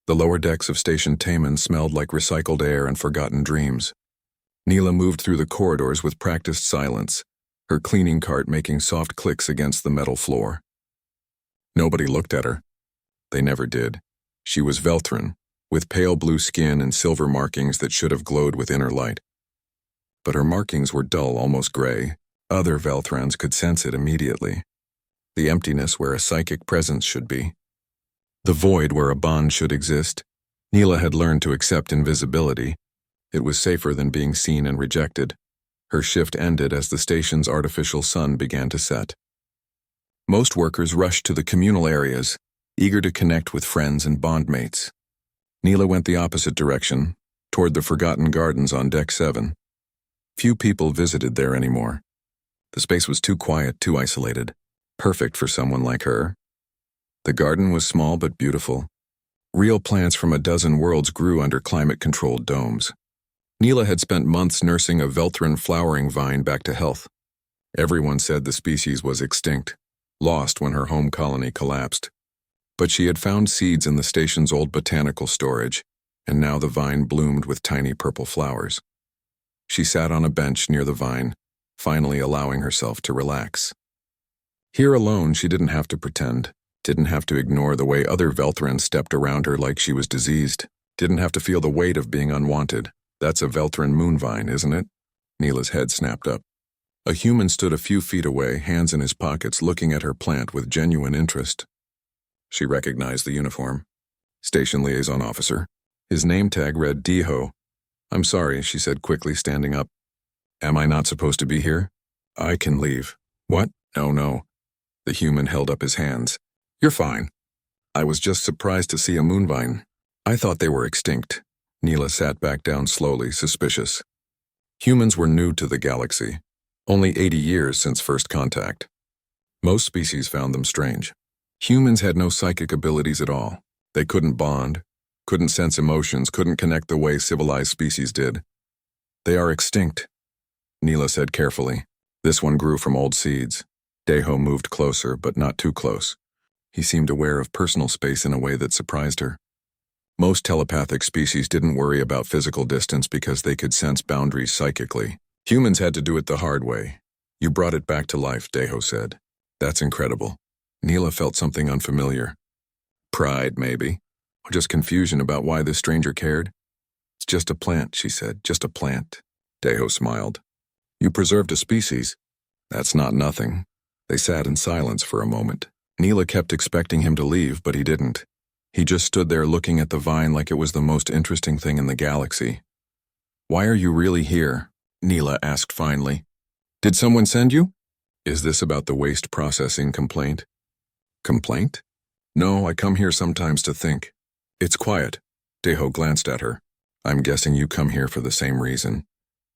The lower decks of Station Taman smelled like recycled air and forgotten dreams. Neela moved through the corridors with practiced silence, her cleaning cart making soft clicks against the metal floor. Nobody looked at her. They never did. She was Velthran, with pale blue skin and silver markings that should have glowed with inner light. But her markings were dull, almost gray. Other Velthrans could sense it immediately. The emptiness where a psychic presence should be. The void where a bond should exist. Neela had learned to accept invisibility. It was safer than being seen and rejected. Her shift ended as the station's artificial sun began to set. Most workers rushed to the communal areas, eager to connect with friends and bondmates. Neela went the opposite direction, toward the Forgotten Gardens on Deck 7. Few people visited there anymore. The space was too quiet, too isolated, perfect for someone like her. The garden was small but beautiful. Real plants from a dozen worlds grew under climate-controlled domes. Neela had spent months nursing a Velthran flowering vine back to health. Everyone said the species was extinct, lost when her home colony collapsed. But she had found seeds in the station's old botanical storage, and now the vine bloomed with tiny purple flowers. She sat on a bench near the vine, finally allowing herself to relax. Here alone, she didn't have to pretend, didn't have to ignore the way other Velthrans stepped around her like she was diseased, didn't have to feel the weight of being unwanted. That's a Velthran moonvine, isn't it? Neela's head snapped up. A human stood a few feet away, hands in his pockets, looking at her plant with genuine interest. She recognized the uniform. Station liaison officer. His name tag read Deho. "I'm sorry," she said quickly, standing up. "Am I not supposed to be here? I can leave." "What? No. The human held up his hands. "You're fine. I was just surprised to see a moonvine. I thought they were extinct." Neela sat back down slowly, suspicious. Humans were new to the galaxy. Only 80 years since first contact. Most species found them strange. Humans had no psychic abilities at all. They couldn't bond, couldn't sense emotions, couldn't connect the way civilized species did. "They are extinct," Neela said carefully. "This one grew from old seeds." Deho moved closer, but not too close. He seemed aware of personal space in a way that surprised her. Most telepathic species didn't worry about physical distance because they could sense boundaries psychically. Humans had to do it the hard way. "You brought it back to life," Deho said. "That's incredible." Neela felt something unfamiliar. Pride, maybe, or just confusion about why this stranger cared. "It's just a plant," she said, "just a plant." Deho smiled. "You preserved a species. That's not nothing." They sat in silence for a moment. Neela kept expecting him to leave, but he didn't. He just stood there looking at the vine like it was the most interesting thing in the galaxy. "Why are you really here?" Neela asked finally. "Did someone send you?" "Is this about the waste processing complaint?" "Complaint?" "No, I come here sometimes to think." "It's quiet." Deho glanced at her. "I'm guessing you come here for the same reason."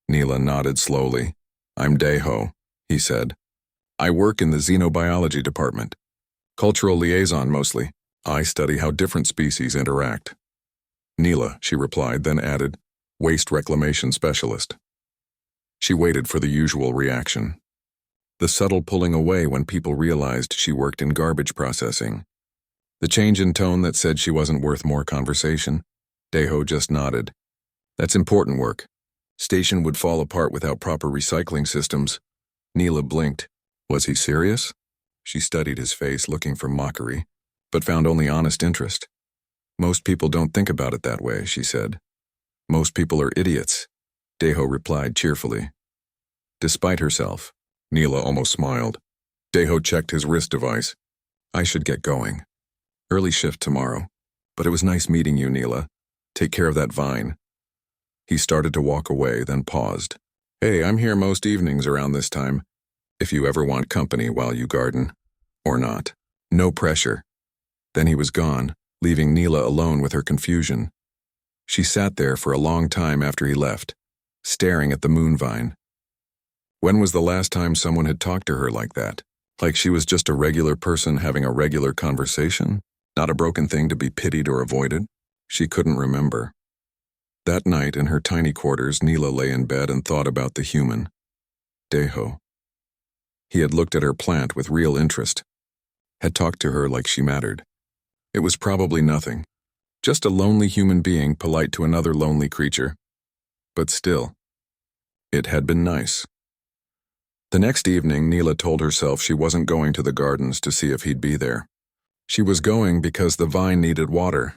Neela nodded slowly. "I'm Deho," he said. "I work in the xenobiology department. Cultural liaison mostly. I study how different species interact." "Neela," she replied, then added, "waste reclamation specialist." She waited for the usual reaction. The subtle pulling away when people realized she worked in garbage processing. The change in tone that said she wasn't worth more conversation. Deho just nodded. "That's important work. Station would fall apart without proper recycling systems." Neela blinked. Was he serious? She studied his face, looking for mockery, but found only honest interest. "Most people don't think about it that way," she said. "Most people are idiots," Deho replied cheerfully. Despite herself, Neela almost smiled. Deho checked his wrist device. "I should get going. Early shift tomorrow. But it was nice meeting you, Neela. Take care of that vine." He started to walk away, then paused. "Hey, I'm here most evenings around this time, if you ever want company while you garden. Or not. No pressure." Then he was gone, leaving Neela alone with her confusion. She sat there for a long time after he left, staring at the moonvine. When was the last time someone had talked to her like that? Like she was just a regular person having a regular conversation? Not a broken thing to be pitied or avoided? She couldn't remember. That night in her tiny quarters, Neela lay in bed and thought about the human. Deho. He had looked at her plant with real interest, had talked to her like she mattered. It was probably nothing. Just a lonely human being polite to another lonely creature. But still, it had been nice. The next evening, Neela told herself she wasn't going to the gardens to see if he'd be there. She was going because the vine needed water,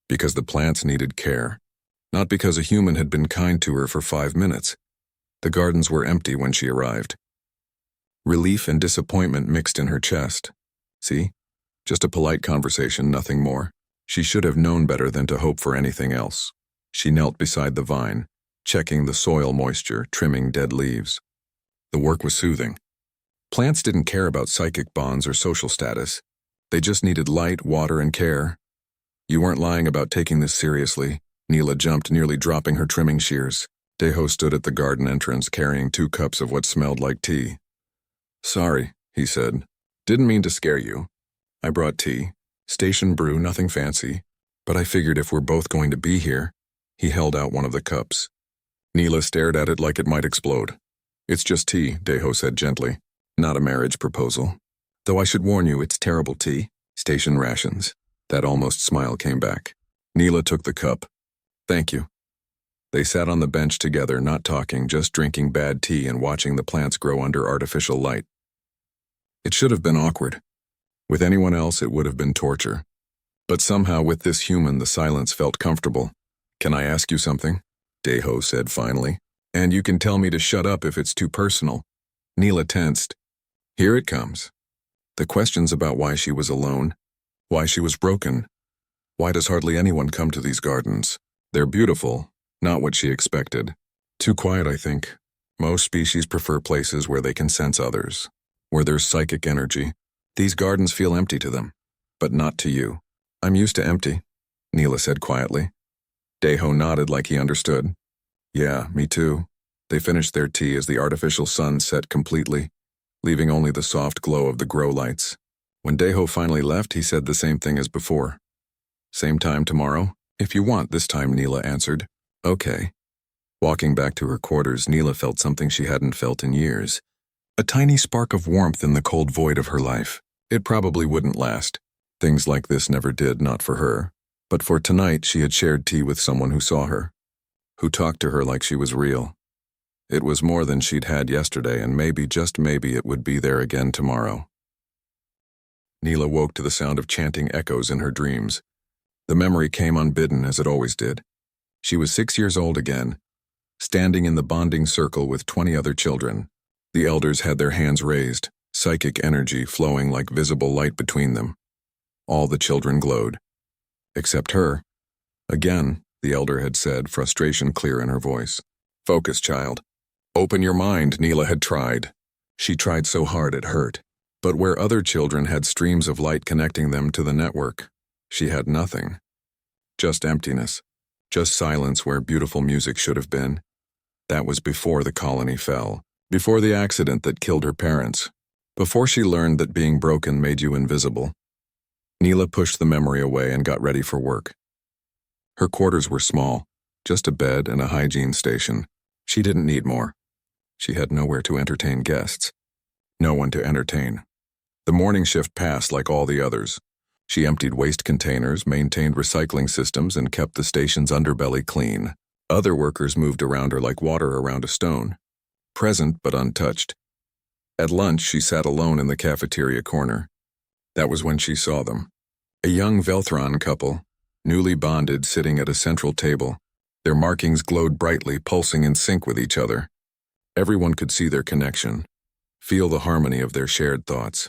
because the plants needed care, not because a human had been kind to her for 5 minutes. The gardens were empty when she arrived. Relief and disappointment mixed in her chest. See? Just a polite conversation, nothing more. She should have known better than to hope for anything else. She knelt beside the vine, checking the soil moisture, trimming dead leaves. The work was soothing. Plants didn't care about psychic bonds or social status. They just needed light, water, and care. You weren't lying about taking this seriously. Neela jumped, nearly dropping her trimming shears. Deho stood at the garden entrance carrying 2 cups of what smelled like tea. "Sorry," he said. "Didn't mean to scare you. I brought tea. Station brew, nothing fancy. But I figured if we're both going to be here." He held out one of the cups. Neela stared at it like it might explode. "It's just tea," Deho said gently. "Not a marriage proposal. Though I should warn you, it's terrible tea. Station rations." That almost smile came back. Neela took the cup. "Thank you." They sat on the bench together, not talking, just drinking bad tea and watching the plants grow under artificial light. It should have been awkward. With anyone else, it would have been torture. But somehow, with this human, the silence felt comfortable. "Can I ask you something?" Deho said finally. "And you can tell me to shut up if it's too personal." Neela tensed. Here it comes. The questions about why she was alone, why she was broken. Why does hardly anyone come to these gardens? They're beautiful, not what she expected. Too quiet, I think. Most species prefer places where they can sense others, where there's psychic energy. These gardens feel empty to them, but not to you. "I'm used to empty," Neela said quietly. Deho nodded like he understood. "Yeah, me too." They finished their tea as the artificial sun set completely, leaving only the soft glow of the grow lights. When Deho finally left, he said the same thing as before. "Same time tomorrow?" "If you want, this time," Neela answered. "Okay." Walking back to her quarters, Neela felt something she hadn't felt in years. A tiny spark of warmth in the cold void of her life. It probably wouldn't last. Things like this never did, not for her. But for tonight, she had shared tea with someone who saw her, who talked to her like she was real. It was more than she'd had yesterday, and maybe, just maybe, it would be there again tomorrow. Neela woke to the sound of chanting echoes in her dreams. The memory came unbidden, as it always did. She was 6 years old again, standing in the bonding circle with 20 other children. The elders had their hands raised, psychic energy flowing like visible light between them. All the children glowed. Except her. Again, the elder had said, frustration clear in her voice. "Focus, child. Open your mind," Neela had tried. She tried so hard it hurt. But where other children had streams of light connecting them to the network, she had nothing. Just emptiness. Just silence where beautiful music should have been. That was before the colony fell. Before the accident that killed her parents. Before she learned that being broken made you invisible. Neela pushed the memory away and got ready for work. Her quarters were small, just a bed and a hygiene station. She didn't need more. She had nowhere to entertain guests. No one to entertain. The morning shift passed like all the others. She emptied waste containers, maintained recycling systems, and kept the station's underbelly clean. Other workers moved around her like water around a stone. Present but untouched. At lunch, she sat alone in the cafeteria corner. That was when she saw them. A young Velthron couple, newly bonded, sitting at a central table. Their markings glowed brightly, pulsing in sync with each other. Everyone could see their connection, feel the harmony of their shared thoughts.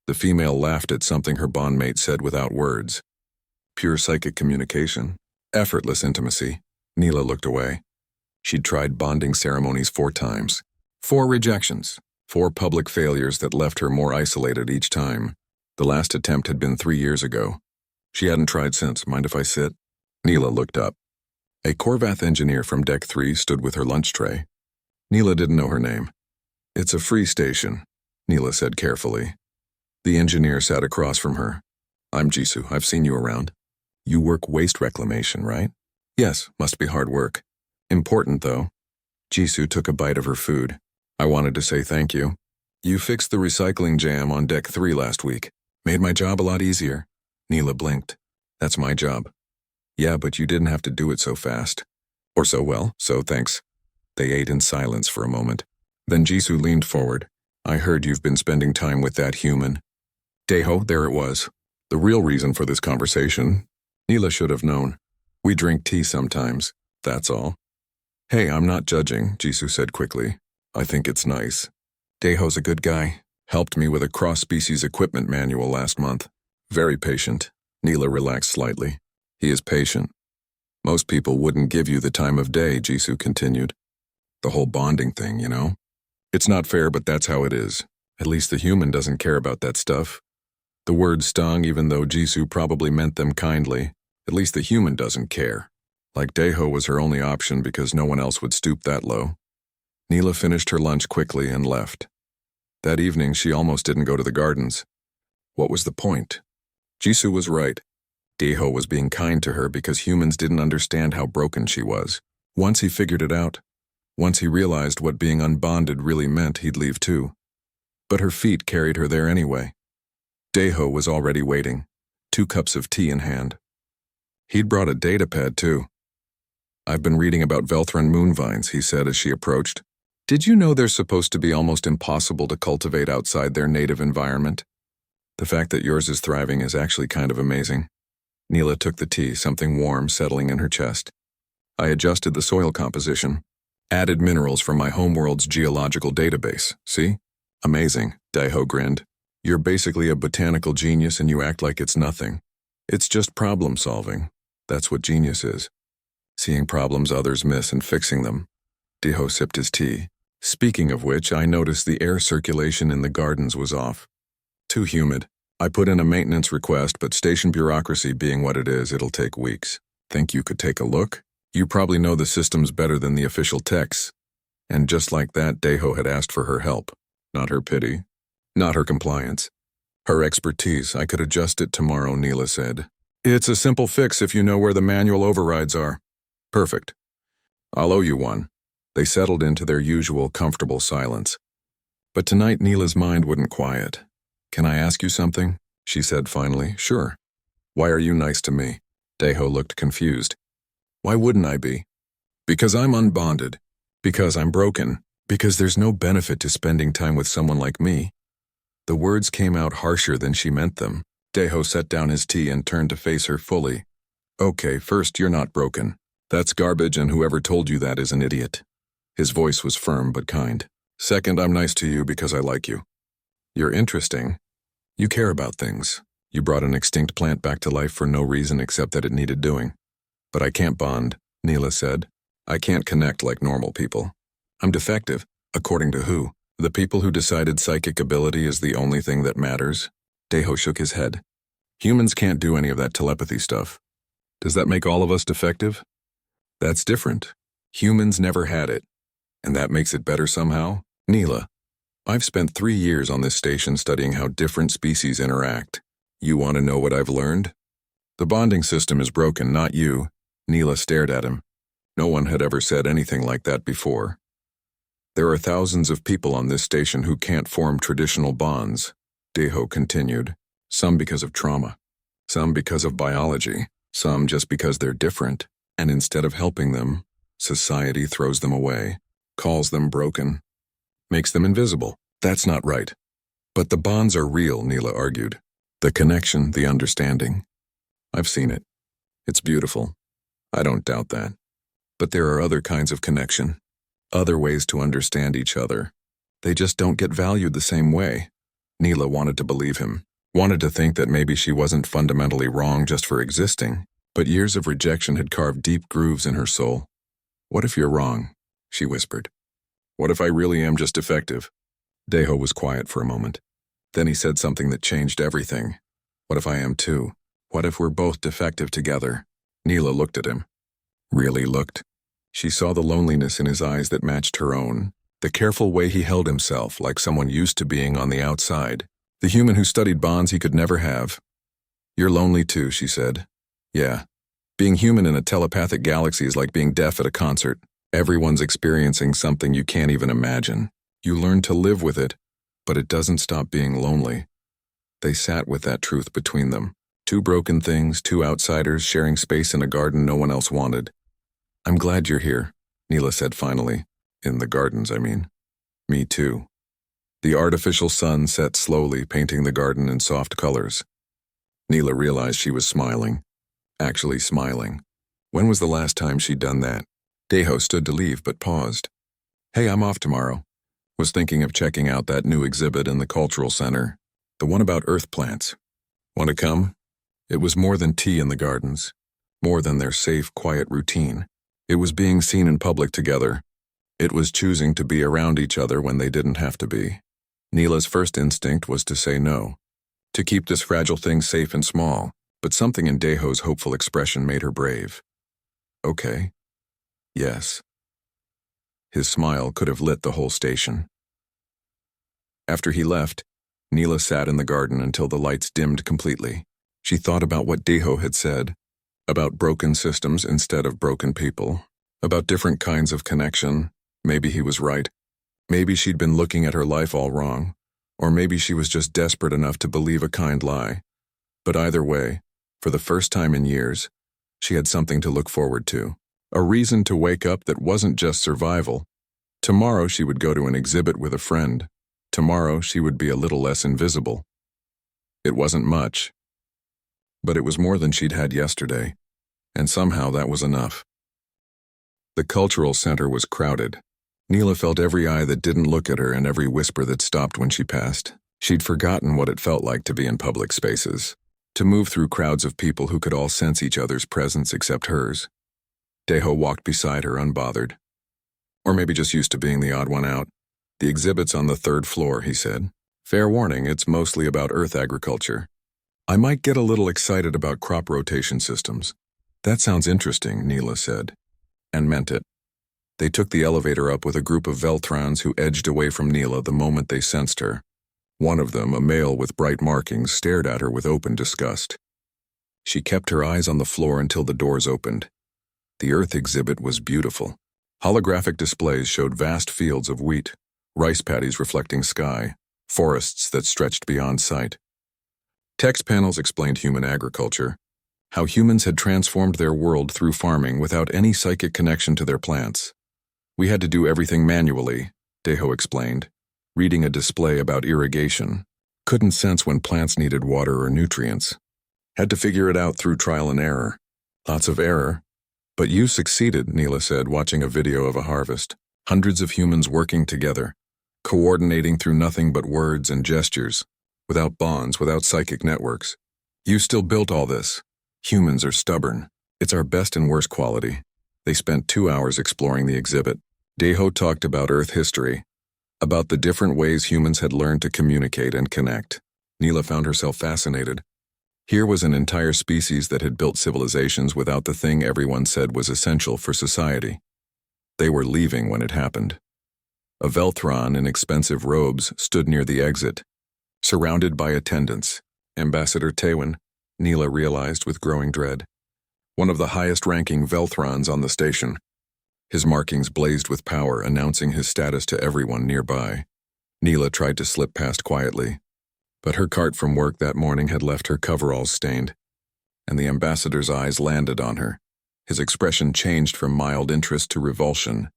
The female laughed at something her bondmate said without words. Pure psychic communication. Effortless intimacy. Neela looked away. She'd tried bonding ceremonies 4 times. 4 rejections. 4 public failures that left her more isolated each time. The last attempt had been 3 years ago. She hadn't tried since. "Mind if I sit?" Neela looked up. A Corvath engineer from Deck 3 stood with her lunch tray. Neela didn't know her name. "It's a free station," Neela said carefully. The engineer sat across from her. "I'm Jisoo. I've seen you around. You work waste reclamation, right?" "Yes, must be hard work. Important, though." Jisoo took a bite of her food. "I wanted to say thank you. You fixed the recycling jam on Deck 3 last week. Made my job a lot easier." Neela blinked. "That's my job." Yeah, but you didn't have to do it so fast. Or so well, so thanks. They ate in silence for a moment. Then Jisoo leaned forward. I heard you've been spending time with that human. Daeho, there it was. The real reason for this conversation. Neela should have known. We drink tea sometimes, that's all. Hey, I'm not judging, Jisoo said quickly. I think it's nice. Daeho's a good guy. Helped me with a cross-species equipment manual last month. Very patient. Neela relaxed slightly. He is patient. Most people wouldn't give you the time of day, Jisoo continued. The whole bonding thing, you know? It's not fair, but that's how it is. At least the human doesn't care about that stuff. The word stung even though Jisoo probably meant them kindly. At least the human doesn't care. Like Daeho was her only option because no one else would stoop that low. Neela finished her lunch quickly and left. That evening, she almost didn't go to the gardens. What was the point? Jisoo was right. Daeho was being kind to her because humans didn't understand how broken she was. Once he figured it out, once he realized what being unbonded really meant, he'd leave too. But her feet carried her there anyway. Daeho was already waiting, 2 cups of tea in hand. He'd brought a datapad too. I've been reading about Velthran moonvines, he said as she approached. Did you know they're supposed to be almost impossible to cultivate outside their native environment? The fact that yours is thriving is actually kind of amazing. Neela took the tea, something warm settling in her chest. I adjusted the soil composition. Added minerals from my homeworld's geological database, see? Amazing, Daeho grinned. You're basically a botanical genius and you act like it's nothing. It's just problem solving. That's what genius is. Seeing problems others miss and fixing them. Daeho sipped his tea. Speaking of which, I noticed the air circulation in the gardens was off. Too humid. I put in a maintenance request, but station bureaucracy being what it is, it'll take weeks. Think you could take a look? You probably know the systems better than the official techs. And just like that, Daeho had asked for her help. Not her pity. Not her compliance. Her expertise. I could adjust it tomorrow, Neela said. It's a simple fix if you know where the manual overrides are. Perfect. I'll owe you one. They settled into their usual comfortable silence. But tonight Neela's mind wouldn't quiet. Can I ask you something? She said finally. Sure. Why are you nice to me? Daeho looked confused. Why wouldn't I be? Because I'm unbonded. Because I'm broken. Because there's no benefit to spending time with someone like me. The words came out harsher than she meant them. Daeho set down his tea and turned to face her fully. Okay, first, you're not broken. That's garbage, and whoever told you that is an idiot. His voice was firm but kind. Second, I'm nice to you because I like you. You're interesting. You care about things. You brought an extinct plant back to life for no reason except that it needed doing. But I can't bond, Neela said. I can't connect like normal people. I'm defective. According to who? The people who decided psychic ability is the only thing that matters? Daeho shook his head. Humans can't do any of that telepathy stuff. Does that make all of us defective? That's different. Humans never had it. And that makes it better somehow? Neela, I've spent 3 years on this station studying how different species interact. You want to know what I've learned? The bonding system is broken, not you. Neela stared at him. No one had ever said anything like that before. There are thousands of people on this station who can't form traditional bonds, Daeho continued. Some because of trauma. Some because of biology. Some just because they're different. And instead of helping them, society throws them away, calls them broken, makes them invisible. That's not right. But the bonds are real, Neela argued. The connection, the understanding. I've seen it. It's beautiful. I don't doubt that. But there are other kinds of connection. Other ways to understand each other. They just don't get valued the same way. Neela wanted to believe him. Wanted to think that maybe she wasn't fundamentally wrong just for existing. But years of rejection had carved deep grooves in her soul. What if you're wrong? She whispered. What if I really am just defective? Daeho was quiet for a moment. Then he said something that changed everything. What if I am too? What if we're both defective together? Neela looked at him. Really looked. She saw the loneliness in his eyes that matched her own. The careful way he held himself like someone used to being on the outside. The human who studied bonds he could never have. You're lonely too, she said. Yeah. Being human in a telepathic galaxy is like being deaf at a concert. Everyone's experiencing something you can't even imagine. You learn to live with it, but it doesn't stop being lonely. They sat with that truth between them. Two broken things, two outsiders sharing space in a garden no one else wanted. I'm glad you're here, Neela said finally. In the gardens, I mean. Me too. The artificial sun set slowly, painting the garden in soft colors. Neela realized she was smiling. Actually smiling. When was the last time she'd done that? Deho stood to leave but paused. Hey, I'm off tomorrow. Was thinking of checking out that new exhibit in the cultural center. The one about earth plants. Want to come? It was more than tea in the gardens. More than their safe, quiet routine. It was being seen in public together. It was choosing to be around each other when they didn't have to be. Neela's first instinct was to say no. To keep this fragile thing safe and small, but something in Deho's hopeful expression made her brave. Okay. Yes. His smile could have lit the whole station. After he left, Neela sat in the garden until the lights dimmed completely. She thought about what Deho had said, about broken systems instead of broken people, about different kinds of connection. Maybe he was right. Maybe she'd been looking at her life all wrong, or maybe she was just desperate enough to believe a kind lie. But either way, for the first time in years, she had something to look forward to, a reason to wake up that wasn't just survival. Tomorrow she would go to an exhibit with a friend. Tomorrow she would be a little less invisible. It wasn't much, but it was more than she'd had yesterday, and somehow that was enough. The cultural center was crowded. Neela felt every eye that didn't look at her and every whisper that stopped when she passed. She'd forgotten what it felt like to be in public spaces, to move through crowds of people who could all sense each other's presence except hers. Deho walked beside her unbothered. Or maybe just used to being the odd one out. The exhibit's on the 3rd floor, he said. Fair warning, it's mostly about earth agriculture. I might get a little excited about crop rotation systems. That sounds interesting, Neela said, and meant it. They took the elevator up with a group of Velthrons who edged away from Neela the moment they sensed her. One of them, a male with bright markings, stared at her with open disgust. She kept her eyes on the floor until the doors opened. The Earth exhibit was beautiful. Holographic displays showed vast fields of wheat, rice paddies reflecting sky, forests that stretched beyond sight. Text panels explained human agriculture, how humans had transformed their world through farming without any psychic connection to their plants. We had to do everything manually, Deho explained, reading a display about irrigation. Couldn't sense when plants needed water or nutrients. Had to figure it out through trial and error. Lots of error. But you succeeded, Neela said, watching a video of a harvest. Hundreds of humans working together, coordinating through nothing but words and gestures, without bonds, without psychic networks. You still built all this. Humans are stubborn. It's our best and worst quality. They spent 2 hours exploring the exhibit. Deho talked about Earth history, about the different ways humans had learned to communicate and connect. Neela found herself fascinated. Here was an entire species that had built civilizations without the thing everyone said was essential for society. They were leaving when it happened. A Velthron in expensive robes stood near the exit, surrounded by attendants. Ambassador Tewin, Neela realized with growing dread. One of the highest-ranking Velthrons on the station. His markings blazed with power, announcing his status to everyone nearby. Neela tried to slip past quietly, but her cart from work that morning had left her coveralls stained, and the ambassador's eyes landed on her. His expression changed from mild interest to revulsion.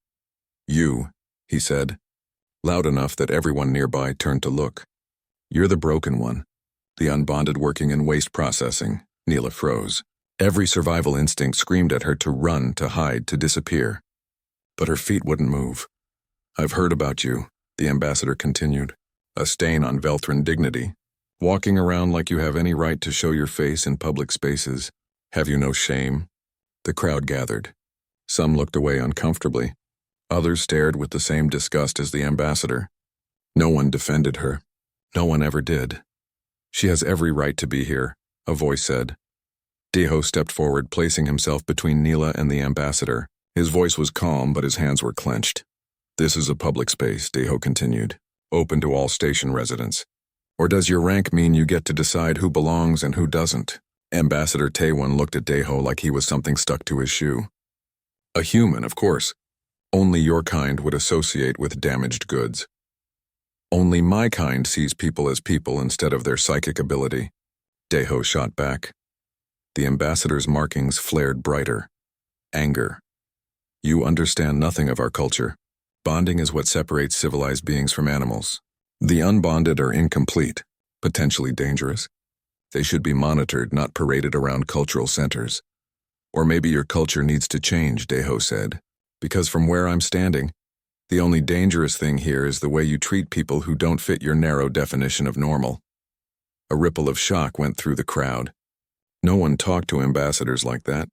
You, he said, loud enough that everyone nearby turned to look. You're the broken one, the unbonded working in waste processing. Neela froze. Every survival instinct screamed at her to run, to hide, to disappear. But her feet wouldn't move. I've heard about you, the ambassador continued, a stain on Velthran dignity. Walking around like you have any right to show your face in public spaces. Have you no shame? The crowd gathered. Some looked away uncomfortably. Others stared with the same disgust as the ambassador. No one defended her. No one ever did. She has every right to be here, a voice said. Deho stepped forward, placing himself between Neela and the ambassador. His voice was calm, but his hands were clenched. This is a public space, Deho continued, open to all station residents. Or does your rank mean you get to decide who belongs and who doesn't? Ambassador Tewin looked at Deho like he was something stuck to his shoe. A human, of course. Only your kind would associate with damaged goods. Only my kind sees people as people instead of their psychic ability. Deho shot back. The ambassador's markings flared brighter. Anger. You understand nothing of our culture. Bonding is what separates civilized beings from animals. The unbonded are incomplete, potentially dangerous. They should be monitored, not paraded around cultural centers. Or maybe your culture needs to change, Deho said, because from where I'm standing, the only dangerous thing here is the way you treat people who don't fit your narrow definition of normal. A ripple of shock went through the crowd. No one talked to ambassadors like that,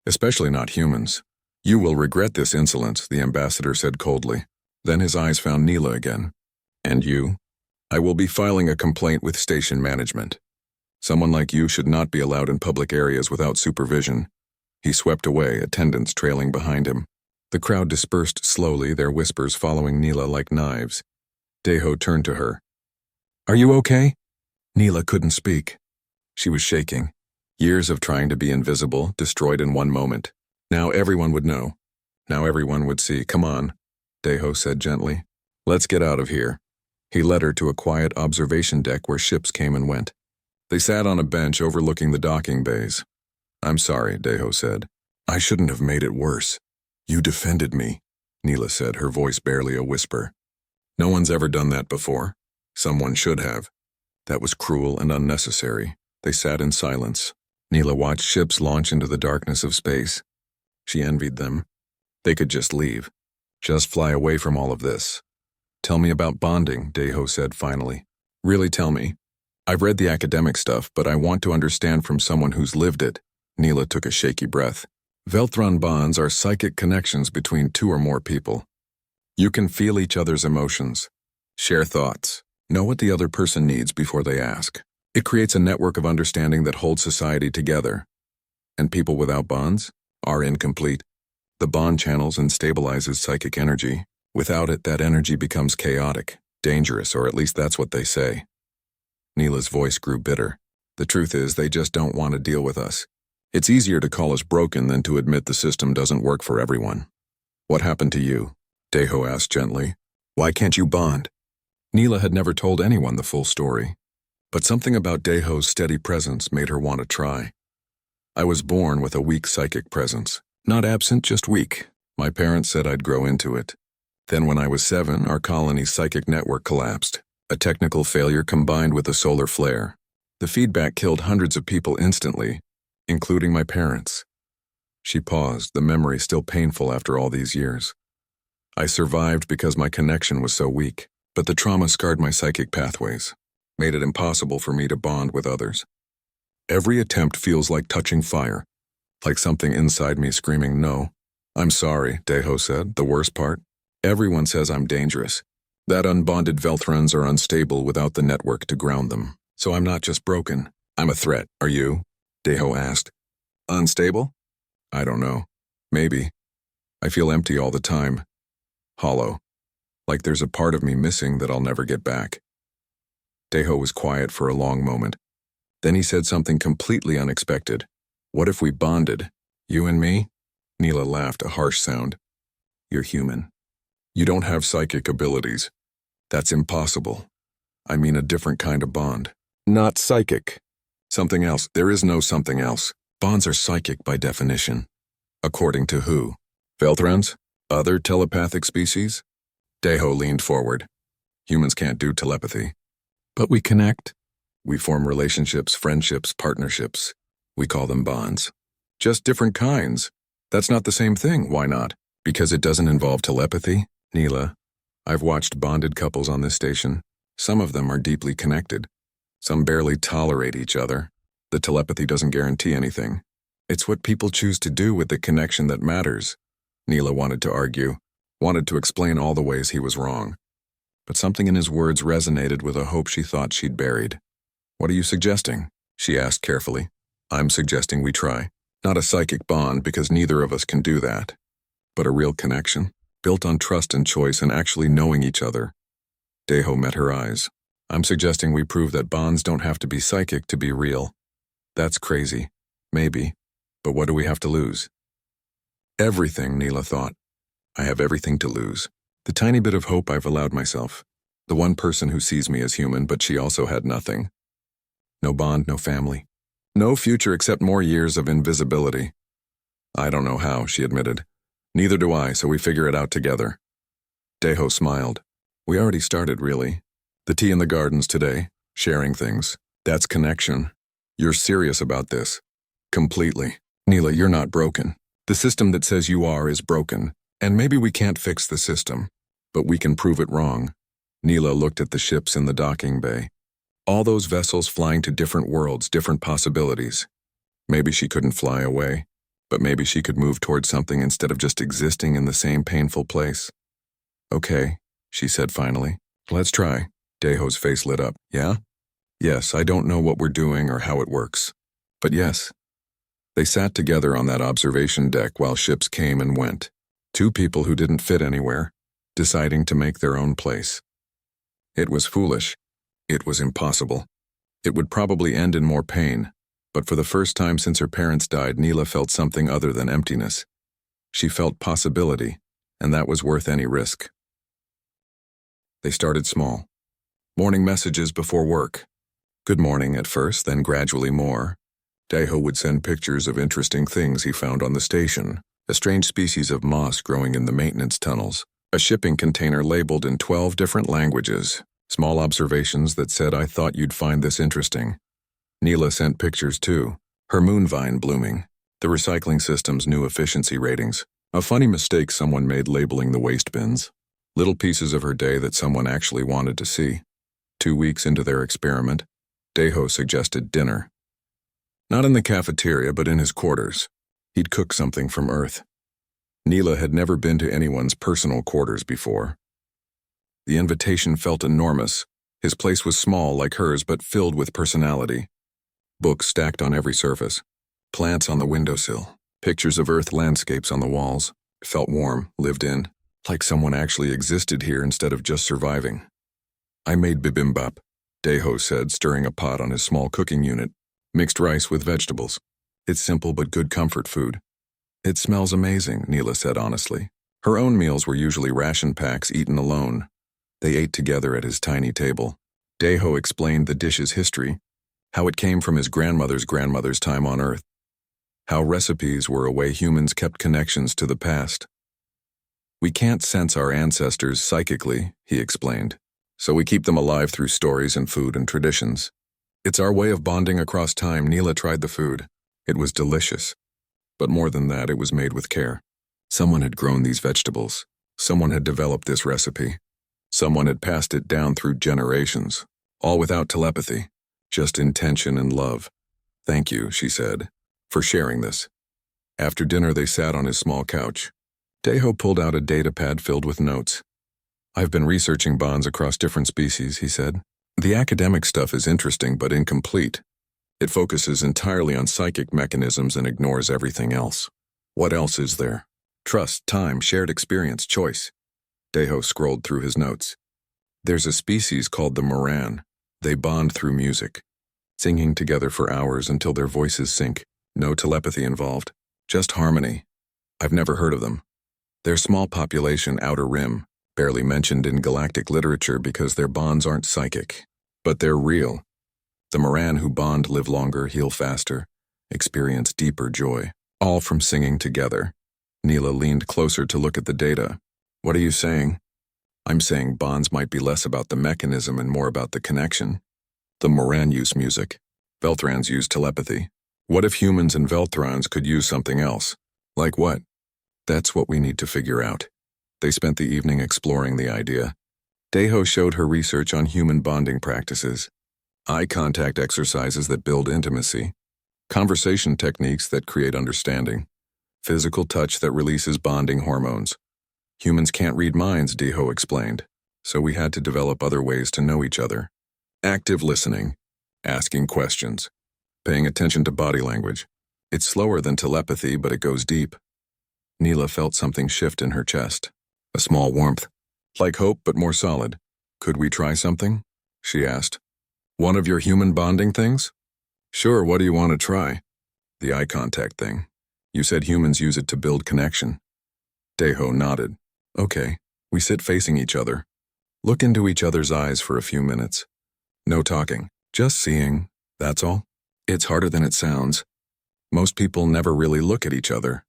especially not humans. You will regret this insolence, the ambassador said coldly. Then his eyes found Neela again. And you? I will be filing a complaint with station management. Someone like you should not be allowed in public areas without supervision. He swept away, attendants trailing behind him. The crowd dispersed slowly, their whispers following Neela like knives. Deho turned to her. Are you okay? Neela couldn't speak. She was shaking. Years of trying to be invisible, destroyed in one moment. Now everyone would know. Now everyone would see. Come on, Deho said gently. Let's get out of here. He led her to a quiet observation deck where ships came and went. They sat on a bench overlooking the docking bays. I'm sorry, Deho said. I shouldn't have made it worse. You defended me, Neela said, her voice barely a whisper. No one's ever done that before. Someone should have. That was cruel and unnecessary. They sat in silence. Neela watched ships launch into the darkness of space. She envied them. They could just leave. Just fly away from all of this. Tell me about bonding, Deho said finally. Really tell me. I've read the academic stuff, but I want to understand from someone who's lived it. Neela took a shaky breath. Velthron bonds are psychic connections between two or more people. You can feel each other's emotions, share thoughts, know what the other person needs before they ask. It creates a network of understanding that holds society together. And people without bonds are incomplete. The bond channels and stabilizes psychic energy. Without it, that energy becomes chaotic, dangerous, or at least that's what they say. Neela's voice grew bitter. The truth is, they just don't want to deal with us. It's easier to call us broken than to admit the system doesn't work for everyone. What happened to you? Deho asked gently. Why can't you bond? Neela had never told anyone the full story. But something about Deho's steady presence made her want to try. I was born with a weak psychic presence. Not absent, just weak. My parents said I'd grow into it. Then when I was 7, our colony's psychic network collapsed. A technical failure combined with a solar flare. The feedback killed hundreds of people instantly, including my parents. She paused, the memory still painful after all these years. I survived because my connection was so weak, but the trauma scarred my psychic pathways, made it impossible for me to bond with others. Every attempt feels like touching fire, like something inside me screaming no. I'm sorry, Deho said, the worst part. Everyone says I'm dangerous, that unbonded Velthrons are unstable without the network to ground them. So I'm not just broken, I'm a threat. Are you? Deho asked. Unstable? I don't know. Maybe. I feel empty all the time. Hollow. Like there's a part of me missing that I'll never get back. Deho was quiet for a long moment. Then he said something completely unexpected. What if we bonded? You and me? Neela laughed, a harsh sound. You're human. You don't have psychic abilities. That's impossible. I mean a different kind of bond. Not psychic. Something else. There is no something else. Bonds are psychic by definition. According to who? Velthrons? Other telepathic species? Deho leaned forward. Humans can't do telepathy. But we connect. We form relationships, friendships, partnerships. We call them bonds. Just different kinds. That's not the same thing. Why not? Because it doesn't involve telepathy? Neela, I've watched bonded couples on this station. Some of them are deeply connected. Some barely tolerate each other. The telepathy doesn't guarantee anything. It's what people choose to do with the connection that matters. Neela wanted to argue, wanted to explain all the ways he was wrong. But something in his words resonated with a hope she thought she'd buried. What are you suggesting? She asked carefully. I'm suggesting we try. Not a psychic bond, because neither of us can do that. But a real connection, built on trust and choice and actually knowing each other. Deho met her eyes. I'm suggesting we prove that bonds don't have to be psychic to be real. That's crazy. Maybe. But what do we have to lose? Everything, Neela thought. I have everything to lose. The tiny bit of hope I've allowed myself. The one person who sees me as human, but she also had nothing. No bond, no family. No future except more years of invisibility. I don't know how, she admitted. Neither do I, so we figure it out together. Deho smiled. We already started, really. The tea in the gardens today, sharing things. That's connection. You're serious about this. Completely. Neela, you're not broken. The system that says you are is broken, and maybe we can't fix the system, but we can prove it wrong. Neela looked at the ships in the docking bay. All those vessels flying to different worlds, different possibilities. Maybe she couldn't fly away, but maybe she could move towards something instead of just existing in the same painful place. Okay, she said finally. Let's try. Deho's face lit up. Yeah? Yes, I don't know what we're doing or how it works. But yes. They sat together on that observation deck while ships came and went. Two people who didn't fit anywhere, deciding to make their own place. It was foolish. It was impossible. It would probably end in more pain, but for the first time since her parents died, Neela felt something other than emptiness. She felt possibility, and that was worth any risk. They started small. Morning messages before work. Good morning at first, then gradually more. Deho would send pictures of interesting things he found on the station, a strange species of moss growing in the maintenance tunnels, a shipping container labeled in 12 different languages, small observations that said, I thought you'd find this interesting. Neela sent pictures too, her moon vine blooming, the recycling system's new efficiency ratings, a funny mistake someone made labeling the waste bins, little pieces of her day that someone actually wanted to see. 2 weeks into their experiment, Deho suggested dinner. Not in the cafeteria, but in his quarters. He'd cook something from Earth. Neela had never been to anyone's personal quarters before. The invitation felt enormous. His place was small like hers, but filled with personality. Books stacked on every surface. Plants on the windowsill. Pictures of Earth landscapes on the walls. It felt warm, lived in, like someone actually existed here instead of just surviving. I made bibimbap, Deho said, stirring a pot on his small cooking unit. Mixed rice with vegetables. It's simple but good comfort food. It smells amazing, Neela said honestly. Her own meals were usually ration packs eaten alone. They ate together at his tiny table. Deho explained the dish's history, how it came from his grandmother's grandmother's time on Earth, how recipes were a way humans kept connections to the past. We can't sense our ancestors psychically, he explained, so we keep them alive through stories and food and traditions. It's our way of bonding across time. Neela tried the food. It was delicious. But more than that, it was made with care. Someone had grown these vegetables. Someone had developed this recipe. Someone had passed it down through generations, all without telepathy, just intention and love. Thank you, she said, for sharing this. After dinner, they sat on his small couch. Deho pulled out a data pad filled with notes. I've been researching bonds across different species, he said. The academic stuff is interesting but incomplete. It focuses entirely on psychic mechanisms and ignores everything else. What else is there? Trust, time, shared experience, choice. Deho scrolled through his notes. There's a species called the Moran. They bond through music, singing together for hours until their voices sync. No telepathy involved, just harmony. I've never heard of them. Their small population, Outer Rim, barely mentioned in galactic literature because their bonds aren't psychic, but they're real. The Moran who bond live longer, heal faster, experience deeper joy, all from singing together. Neela leaned closer to look at the data. What are you saying? I'm saying bonds might be less about the mechanism and more about the connection. The Moran use music. Velthrans use telepathy. What if humans and Velthrans could use something else? Like what? That's what we need to figure out. They spent the evening exploring the idea. Deho showed her research on human bonding practices, eye contact exercises that build intimacy, conversation techniques that create understanding, physical touch that releases bonding hormones. Humans can't read minds, Deho explained, so we had to develop other ways to know each other. Active listening, asking questions, paying attention to body language. It's slower than telepathy, but it goes deep. Neela felt something shift in her chest. A small warmth. Like hope, but more solid. Could we try something? She asked. One of your human bonding things? Sure, what do you want to try? The eye contact thing. You said humans use it to build connection. Deho nodded. Okay, we sit facing each other. Look into each other's eyes for a few minutes. No talking, just seeing, That's all? It's harder than it sounds. Most people never really look at each other.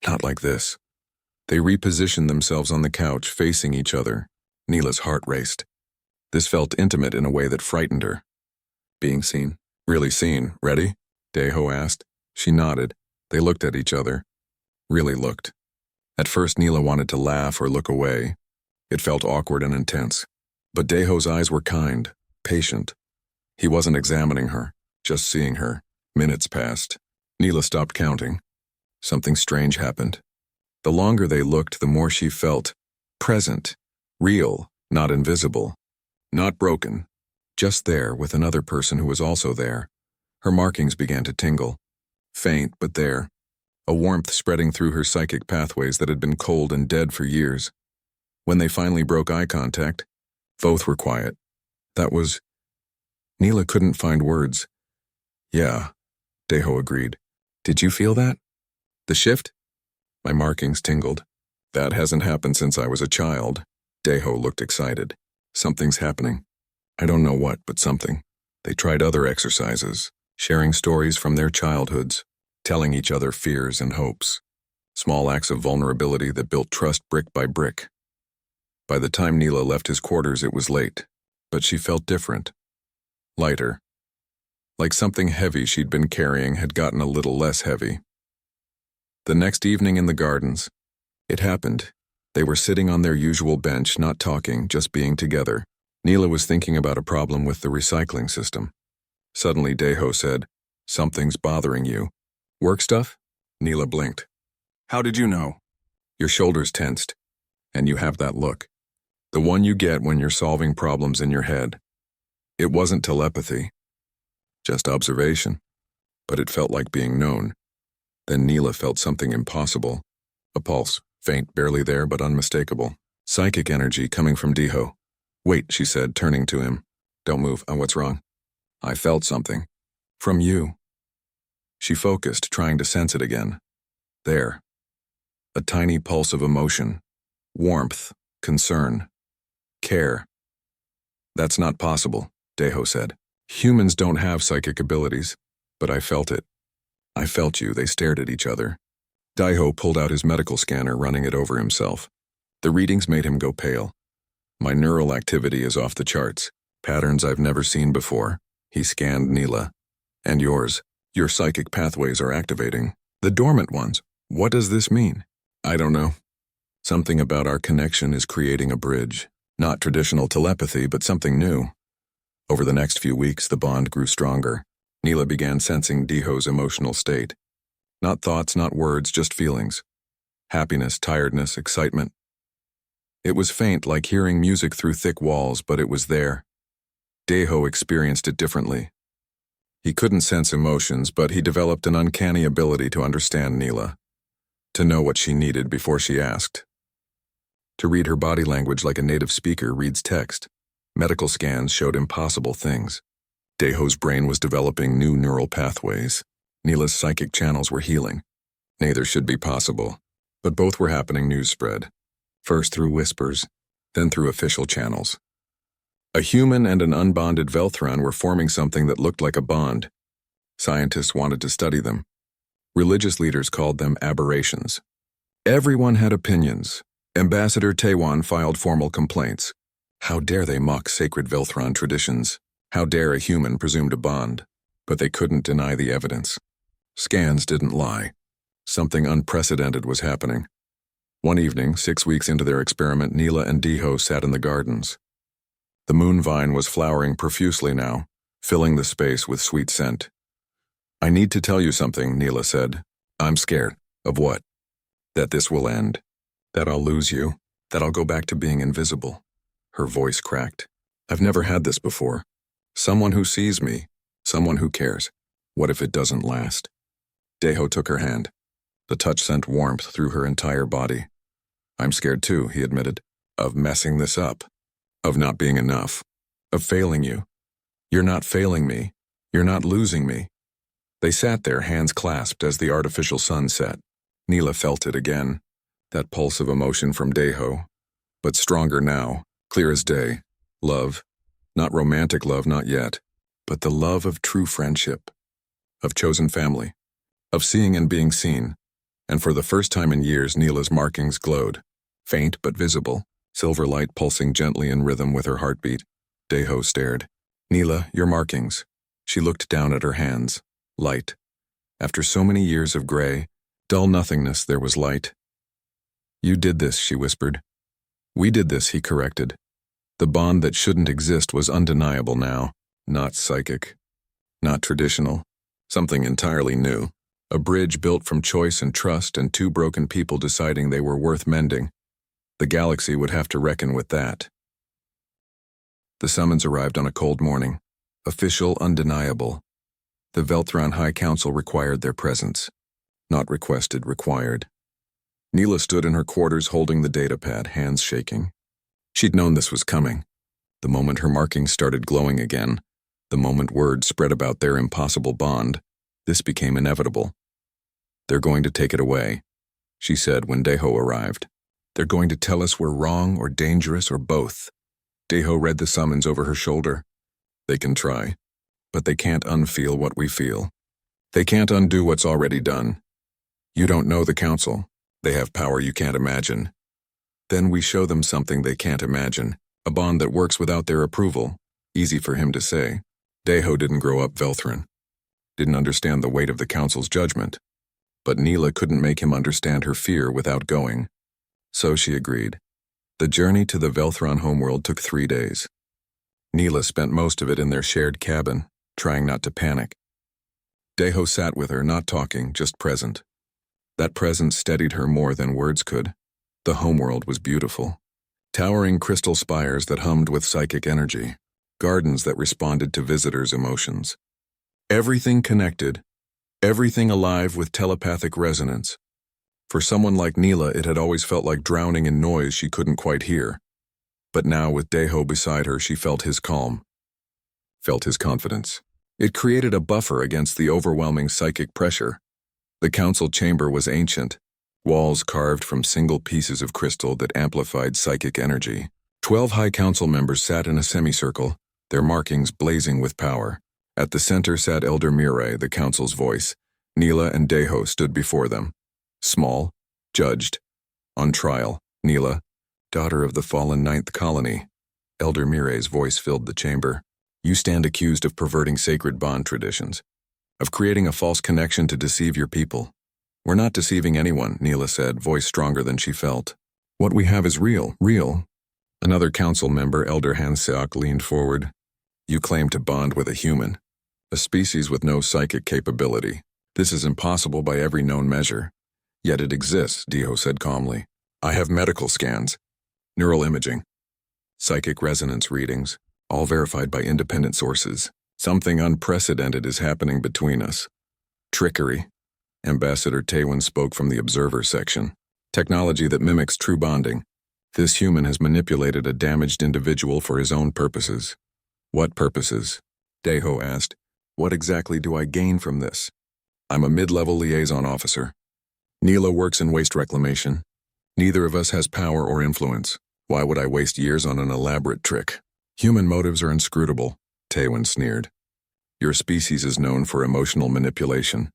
Not like this. They repositioned themselves on the couch, facing each other. Neela's heart raced. This felt intimate in a way that frightened her. Being seen? Really seen. Ready? Deho asked. She nodded. They looked at each other. Really looked. At first, Neela wanted to laugh or look away. It felt awkward and intense. But Deho's eyes were kind, patient. He wasn't examining her, just seeing her. Minutes passed. Neela stopped counting. Something strange happened. The longer they looked, the more she felt present, real, not invisible, not broken, just there with another person who was also there. Her markings began to tingle. Faint, but there. A warmth spreading through her psychic pathways that had been cold and dead for years. When they finally broke eye contact, both were quiet. That was... Neela couldn't find words. Yeah, Deho agreed. Did you feel that? The shift? My markings tingled. That hasn't happened since I was a child. Deho looked excited. Something's happening. I don't know what, but something. They tried other exercises, sharing stories from their childhoods, telling each other fears and hopes. Small acts of vulnerability that built trust brick by brick. By the time Neela left his quarters, it was late, but she felt different. Lighter. Like something heavy she'd been carrying had gotten a little less heavy. The next evening in the gardens, it happened. They were sitting on their usual bench, not talking, just being together. Neela was thinking about a problem with the recycling system. Suddenly, Deho said, "Something's bothering you." "Work stuff?" Neela blinked. "How did you know?" Your shoulders tensed, and you have that look. The one you get when you're solving problems in your head. It wasn't telepathy, just observation, but it felt like being known. Then Neela felt something impossible. A pulse, faint, barely there, but unmistakable. Psychic energy coming from Deho. "Wait," she said, turning to him. "Don't move. What's wrong?" "I felt something. From you." She focused, trying to sense it again. There. A tiny pulse of emotion. Warmth. Concern. Care. "That's not possible," Deho said. "Humans don't have psychic abilities, but I felt it. I felt you." They stared at each other. Deho pulled out his medical scanner, running it over himself. The readings made him go pale. "My neural activity is off the charts. Patterns I've never seen before." He scanned Neela. "And yours. Your psychic pathways are activating. The dormant ones. What does this mean?" "I don't know. Something about our connection is creating a bridge. Not traditional telepathy, but something new." Over the next few weeks, the bond grew stronger. Neela began sensing Deho's emotional state. Not thoughts, not words, just feelings. Happiness, tiredness, excitement. It was faint, like hearing music through thick walls, but it was there. Deho experienced it differently. He couldn't sense emotions, but he developed an uncanny ability to understand Neela. To know what she needed before she asked. To read her body language like a native speaker reads text. Medical scans showed impossible things. Deho's brain was developing new neural pathways. Neela's psychic channels were healing. Neither should be possible, but both were happening. News spread. First through whispers, then through official channels. A human and an unbonded Velthron were forming something that looked like a bond. Scientists wanted to study them. Religious leaders called them aberrations. Everyone had opinions. Ambassador Taiwan filed formal complaints. How dare they mock sacred Velthron traditions? How dare a human presume to bond? But they couldn't deny the evidence. Scans didn't lie. Something unprecedented was happening. One evening, 6 weeks into their experiment, Neela and Deho sat in the gardens. The moon vine was flowering profusely now, filling the space with sweet scent. "I need to tell you something," Neela said. "I'm scared." "Of what?" "That this will end. That I'll lose you. That I'll go back to being invisible." Her voice cracked. "I've never had this before. Someone who sees me. Someone who cares. What if it doesn't last?" Deho took her hand. The touch sent warmth through her entire body. "I'm scared too," he admitted. "Of messing this up. Of not being enough. Of failing you. You're not failing me. You're not losing me." They sat there, hands clasped, as the artificial sun set. Neela felt it again. That pulse of emotion from Deho. But stronger now, clear as day. Love. Not romantic love, not yet. but the love of true friendship, of chosen family, of seeing and being seen. And for the first time in years, Neela's markings glowed, faint but visible, silver light pulsing gently in rhythm with her heartbeat. Deho stared. Neela, your markings. She looked down at her hands. Light. After so many years of gray, dull nothingness, there was light. You did this, she whispered. We did this, he corrected. The bond that shouldn't exist was undeniable now. Not psychic. Not traditional. Something entirely new. A bridge built from choice and trust and two broken people deciding they were worth mending. The galaxy would have to reckon with that. The summons arrived on a cold morning. Official, undeniable. The Velthron High Council required their presence. Not requested, required. Neela stood in her quarters holding the datapad, hands shaking. She'd known this was coming. The moment her markings started glowing again, the moment word spread about their impossible bond, this became inevitable. They're going to take it away, she said when Deho arrived. They're going to tell us we're wrong or dangerous or both. Deho read the summons over her shoulder. They can try, but they can't unfeel what we feel. They can't undo what's already done. You don't know the council. They have power you can't imagine. Then we show them something they can't imagine, a bond that works without their approval. Easy for him to say. Deho didn't grow up Velthron. Didn't understand the weight of the council's judgment. But Neela couldn't make him understand her fear without going. So she agreed. The journey to the Velthron homeworld took 3 days. Neela spent most of it in their shared cabin, trying not to panic. Deho sat with her, not talking, just present. That presence steadied her more than words could. The homeworld was beautiful. Towering crystal spires that hummed with psychic energy. Gardens that responded to visitors' emotions. Everything connected. Everything alive with telepathic resonance. For someone like Neela, it had always felt like drowning in noise she couldn't quite hear. But now, with Deho beside her, she felt his calm. Felt his confidence. It created a buffer against the overwhelming psychic pressure. The council chamber was ancient, walls carved from single pieces of crystal that amplified psychic energy. 12 high council members sat in a semicircle, their markings blazing with power. At the center sat Elder Mirai, the council's voice. Neela and Deho stood before them. Small, judged, on trial. Neela, daughter of the fallen 9th colony. Elder Mirai's voice filled the chamber. You stand accused of perverting sacred bond traditions, of creating a false connection to deceive your people. We're not deceiving anyone, Neela said, voice stronger than she felt. What we have is real, real. Another council member, Elder Hanseok, leaned forward. You claim to bond with a human, a species with no psychic capability. This is impossible by every known measure. Yet it exists, Deho said calmly. I have medical scans, neural imaging, psychic resonance readings, all verified by independent sources. Something unprecedented is happening between us. Trickery. Ambassador Taewon spoke from the observer section. Technology that mimics true bonding. This human has manipulated a damaged individual for his own purposes. What purposes? Deho asked. What exactly do I gain from this? I'm a mid-level liaison officer. Neela works in waste reclamation. Neither of us has power or influence. Why would I waste years on an elaborate trick? Human motives are inscrutable, Taewon sneered. Your species is known for emotional manipulation.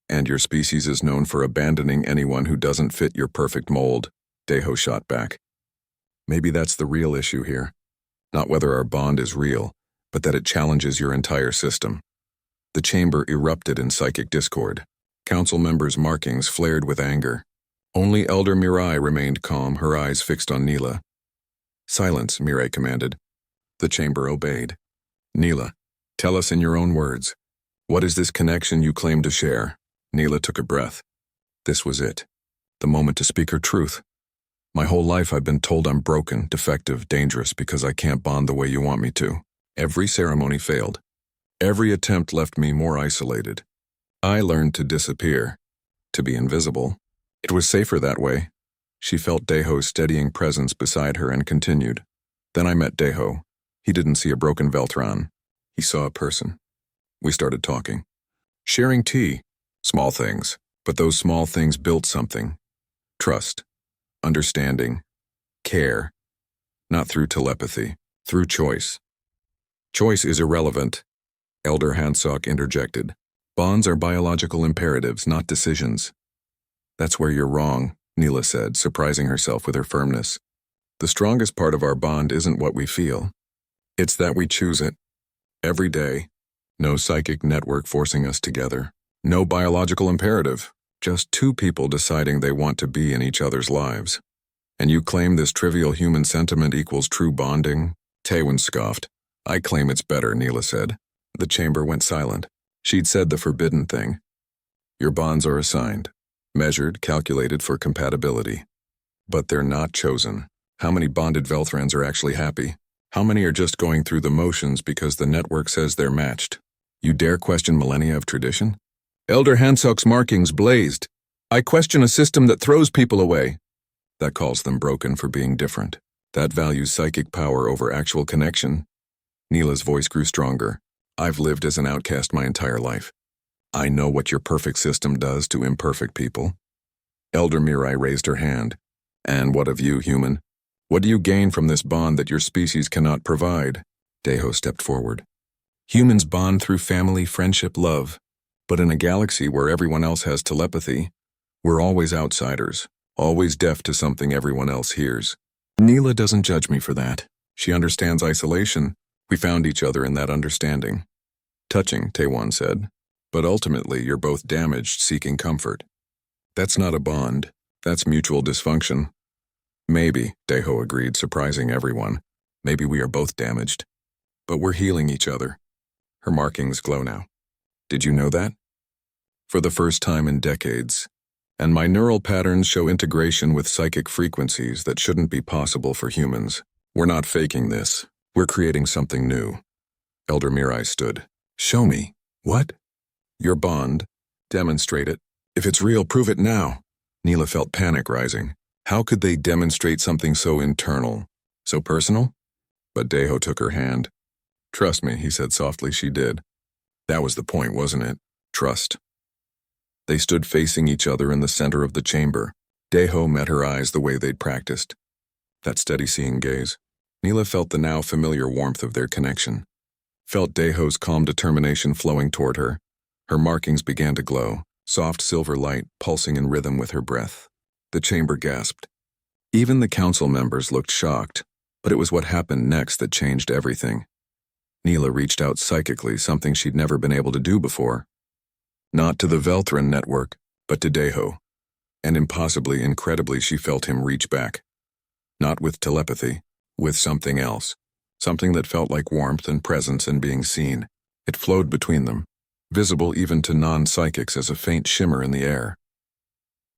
And your species is known for abandoning anyone who doesn't fit your perfect mold, Deho shot back. Maybe that's the real issue here. Not whether our bond is real, but that it challenges your entire system. The chamber erupted in psychic discord. Council members' markings flared with anger. Only Elder Mirai remained calm, her eyes fixed on Neela. Silence, Mirai commanded. The chamber obeyed. Neela, tell us in your own words. What is this connection you claim to share? Neela took a breath. This was it. The moment to speak her truth. My whole life I've been told I'm broken, defective, dangerous because I can't bond the way you want me to. Every ceremony failed. Every attempt left me more isolated. I learned to disappear, to be invisible. It was safer that way. She felt Deho's steadying presence beside her and continued. Then I met Deho. He didn't see a broken Velthron. He saw a person. We started talking. Sharing tea. Small things. But those small things built something. Trust. Understanding. Care. Not through telepathy. Through choice. Choice is irrelevant. Elder Hansok interjected. Bonds are biological imperatives, not decisions. That's where you're wrong, Neela said, surprising herself with her firmness. The strongest part of our bond isn't what we feel. It's that we choose it. Every day. No psychic network forcing us together. No biological imperative. Just two people deciding they want to be in each other's lives. And you claim this trivial human sentiment equals true bonding? Taewon scoffed. I claim it's better, Neela said. The chamber went silent. She'd said the forbidden thing. Your bonds are assigned, measured, calculated for compatibility. But they're not chosen. How many bonded Velthrans are actually happy? How many are just going through the motions because the network says they're matched? You dare question millennia of tradition? Elder Hansok's markings blazed. I question a system that throws people away. That calls them broken for being different. That values psychic power over actual connection. Neela's voice grew stronger. I've lived as an outcast my entire life. I know what your perfect system does to imperfect people. Elder Mirai raised her hand. And what of you, human? What do you gain from this bond that your species cannot provide? Daeho stepped forward. Humans bond through family, friendship, love. But in a galaxy where everyone else has telepathy, we're always outsiders, always deaf to something everyone else hears. Neela doesn't judge me for that. She understands isolation. We found each other in that understanding. Touching, Taewon said. But ultimately, you're both damaged, seeking comfort. That's not a bond. That's mutual dysfunction. Maybe, Daeho agreed, surprising everyone. Maybe we are both damaged. But we're healing each other. Her markings glow now. Did you know that? For the first time in decades. And my neural patterns show integration with psychic frequencies that shouldn't be possible for humans. We're not faking this. We're creating something new. Elder Mirai stood. Show me. What? Your bond. Demonstrate it. If it's real, prove it now. Neela felt panic rising. How could they demonstrate something so internal, so personal? But Daeho took her hand. Trust me, he said softly, she did. That was the point, wasn't it? Trust. They stood facing each other in the center of the chamber. Daeho met her eyes the way they'd practiced. That steady-seeing gaze. Neela felt the now familiar warmth of their connection. Felt Daeho's calm determination flowing toward her. Her markings began to glow, soft silver light pulsing in rhythm with her breath. The chamber gasped. Even the council members looked shocked, but it was what happened next that changed everything. Neela reached out psychically, something she'd never been able to do before. Not to the Velthran network, but to Daeho. And impossibly, incredibly, she felt him reach back. Not with telepathy, with something else. Something that felt like warmth and presence and being seen. It flowed between them, visible even to non-psychics as a faint shimmer in the air.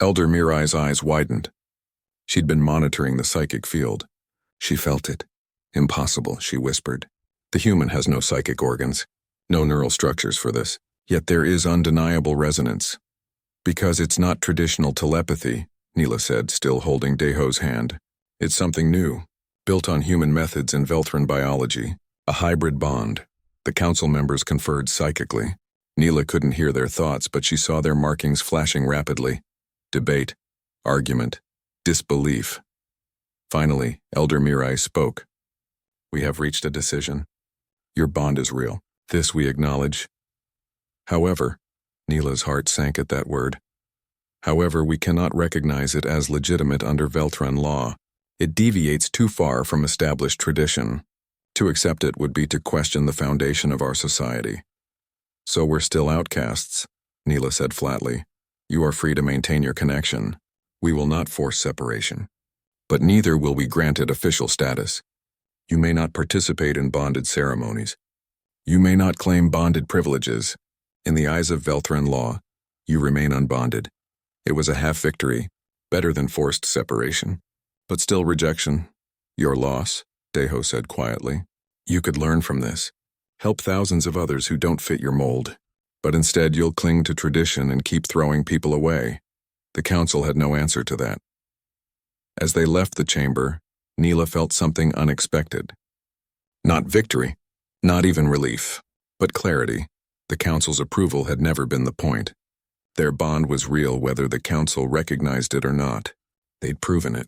Elder Mirai's eyes widened. She'd been monitoring the psychic field. She felt it. Impossible, she whispered. The human has no psychic organs, no neural structures for this. Yet there is undeniable resonance. Because it's not traditional telepathy, Neela said, still holding Daeho's hand. It's something new, built on human methods in Velthran biology, a hybrid bond. The council members conferred psychically. Neela couldn't hear their thoughts, but she saw their markings flashing rapidly. Debate, argument, disbelief. Finally, Elder Mirai spoke. We have reached a decision. Your bond is real. This we acknowledge. However, Neela's heart sank at that word. However, we cannot recognize it as legitimate under Velthran law. It deviates too far from established tradition. To accept it would be to question the foundation of our society. So we're still outcasts, Neela said flatly. You are free to maintain your connection. We will not force separation. But neither will we grant it official status. You may not participate in bonded ceremonies. You may not claim bonded privileges. In the eyes of Velthran law, you remain unbonded. It was a half-victory, better than forced separation. But still rejection. Your loss, Daeho said quietly. You could learn from this. Help thousands of others who don't fit your mold. But instead you'll cling to tradition and keep throwing people away. The council had no answer to that. As they left the chamber, Neela felt something unexpected. Not victory, not even relief, but clarity. The council's approval had never been the point. Their bond was real whether the council recognized it or not. They'd proven it.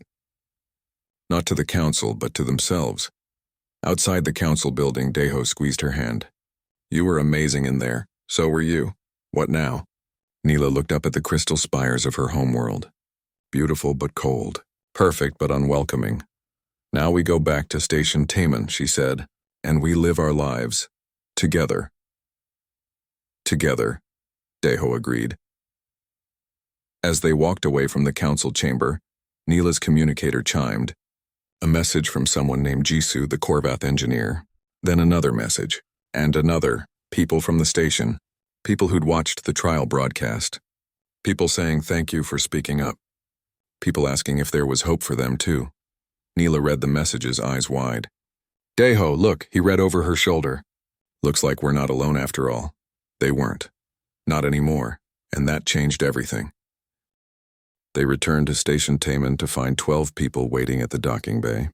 Not to the council, but to themselves. Outside the council building, Daeho squeezed her hand. You were amazing in there. So were you. What now? Neela looked up at the crystal spires of her homeworld. Beautiful but cold. Perfect but unwelcoming. Now we go back to Station Taman, she said, and we live our lives. Together. Together, Deho agreed. As they walked away from the council chamber, Neela's communicator chimed. A message from someone named Jisoo, the Korvath engineer. Then another message. And another. People from the station. People who'd watched the trial broadcast. People saying thank you for speaking up. People asking if there was hope for them, too. Neela read the messages, eyes wide. Deho, look, he read over her shoulder. Looks like we're not alone after all. They weren't. Not anymore, and that changed everything. They returned to Station Taman to find 12 people waiting at the docking bay.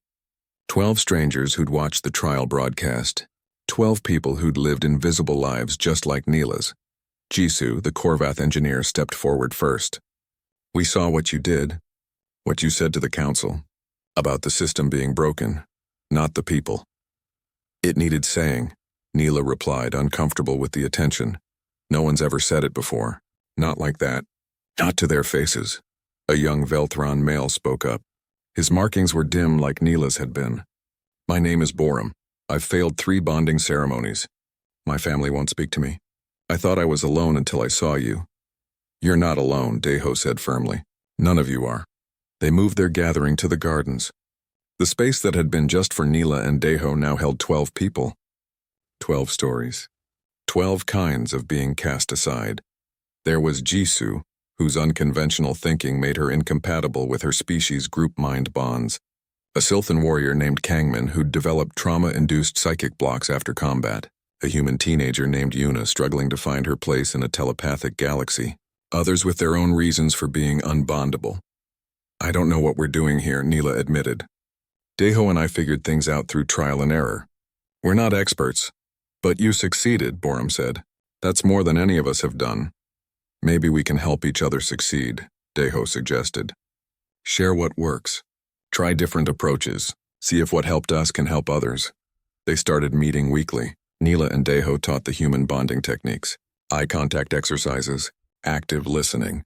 12 strangers who'd watched the trial broadcast. 12 people who'd lived invisible lives just like Neela's. Jisoo, the Korvath engineer, stepped forward first. We saw what you did. What you said to the council. About the system being broken, not the people. It needed saying, Neela replied, uncomfortable with the attention. No one's ever said it before. Not like that. Not to their faces. A young Velthron male spoke up. His markings were dim like Neela's had been. My name is Borum. I've failed 3 bonding ceremonies. My family won't speak to me. I thought I was alone until I saw you. You're not alone, Deho said firmly. None of you are. They moved their gathering to the gardens. The space that had been just for Neela and Deho now held 12 people. 12 stories. 12 kinds of being cast aside. There was Jisoo, whose unconventional thinking made her incompatible with her species' group mind bonds. A Sylthan warrior named Kangmin who'd developed trauma-induced psychic blocks after combat. A human teenager named Yuna struggling to find her place in a telepathic galaxy. Others with their own reasons for being unbondable. I don't know what we're doing here, Neela admitted. Deho and I figured things out through trial and error. We're not experts. But you succeeded, Borum said. That's more than any of us have done. Maybe we can help each other succeed, Deho suggested. Share what works. Try different approaches. See if what helped us can help others. They started meeting weekly. Neela and Deho taught the human bonding techniques. Eye contact exercises, active listening,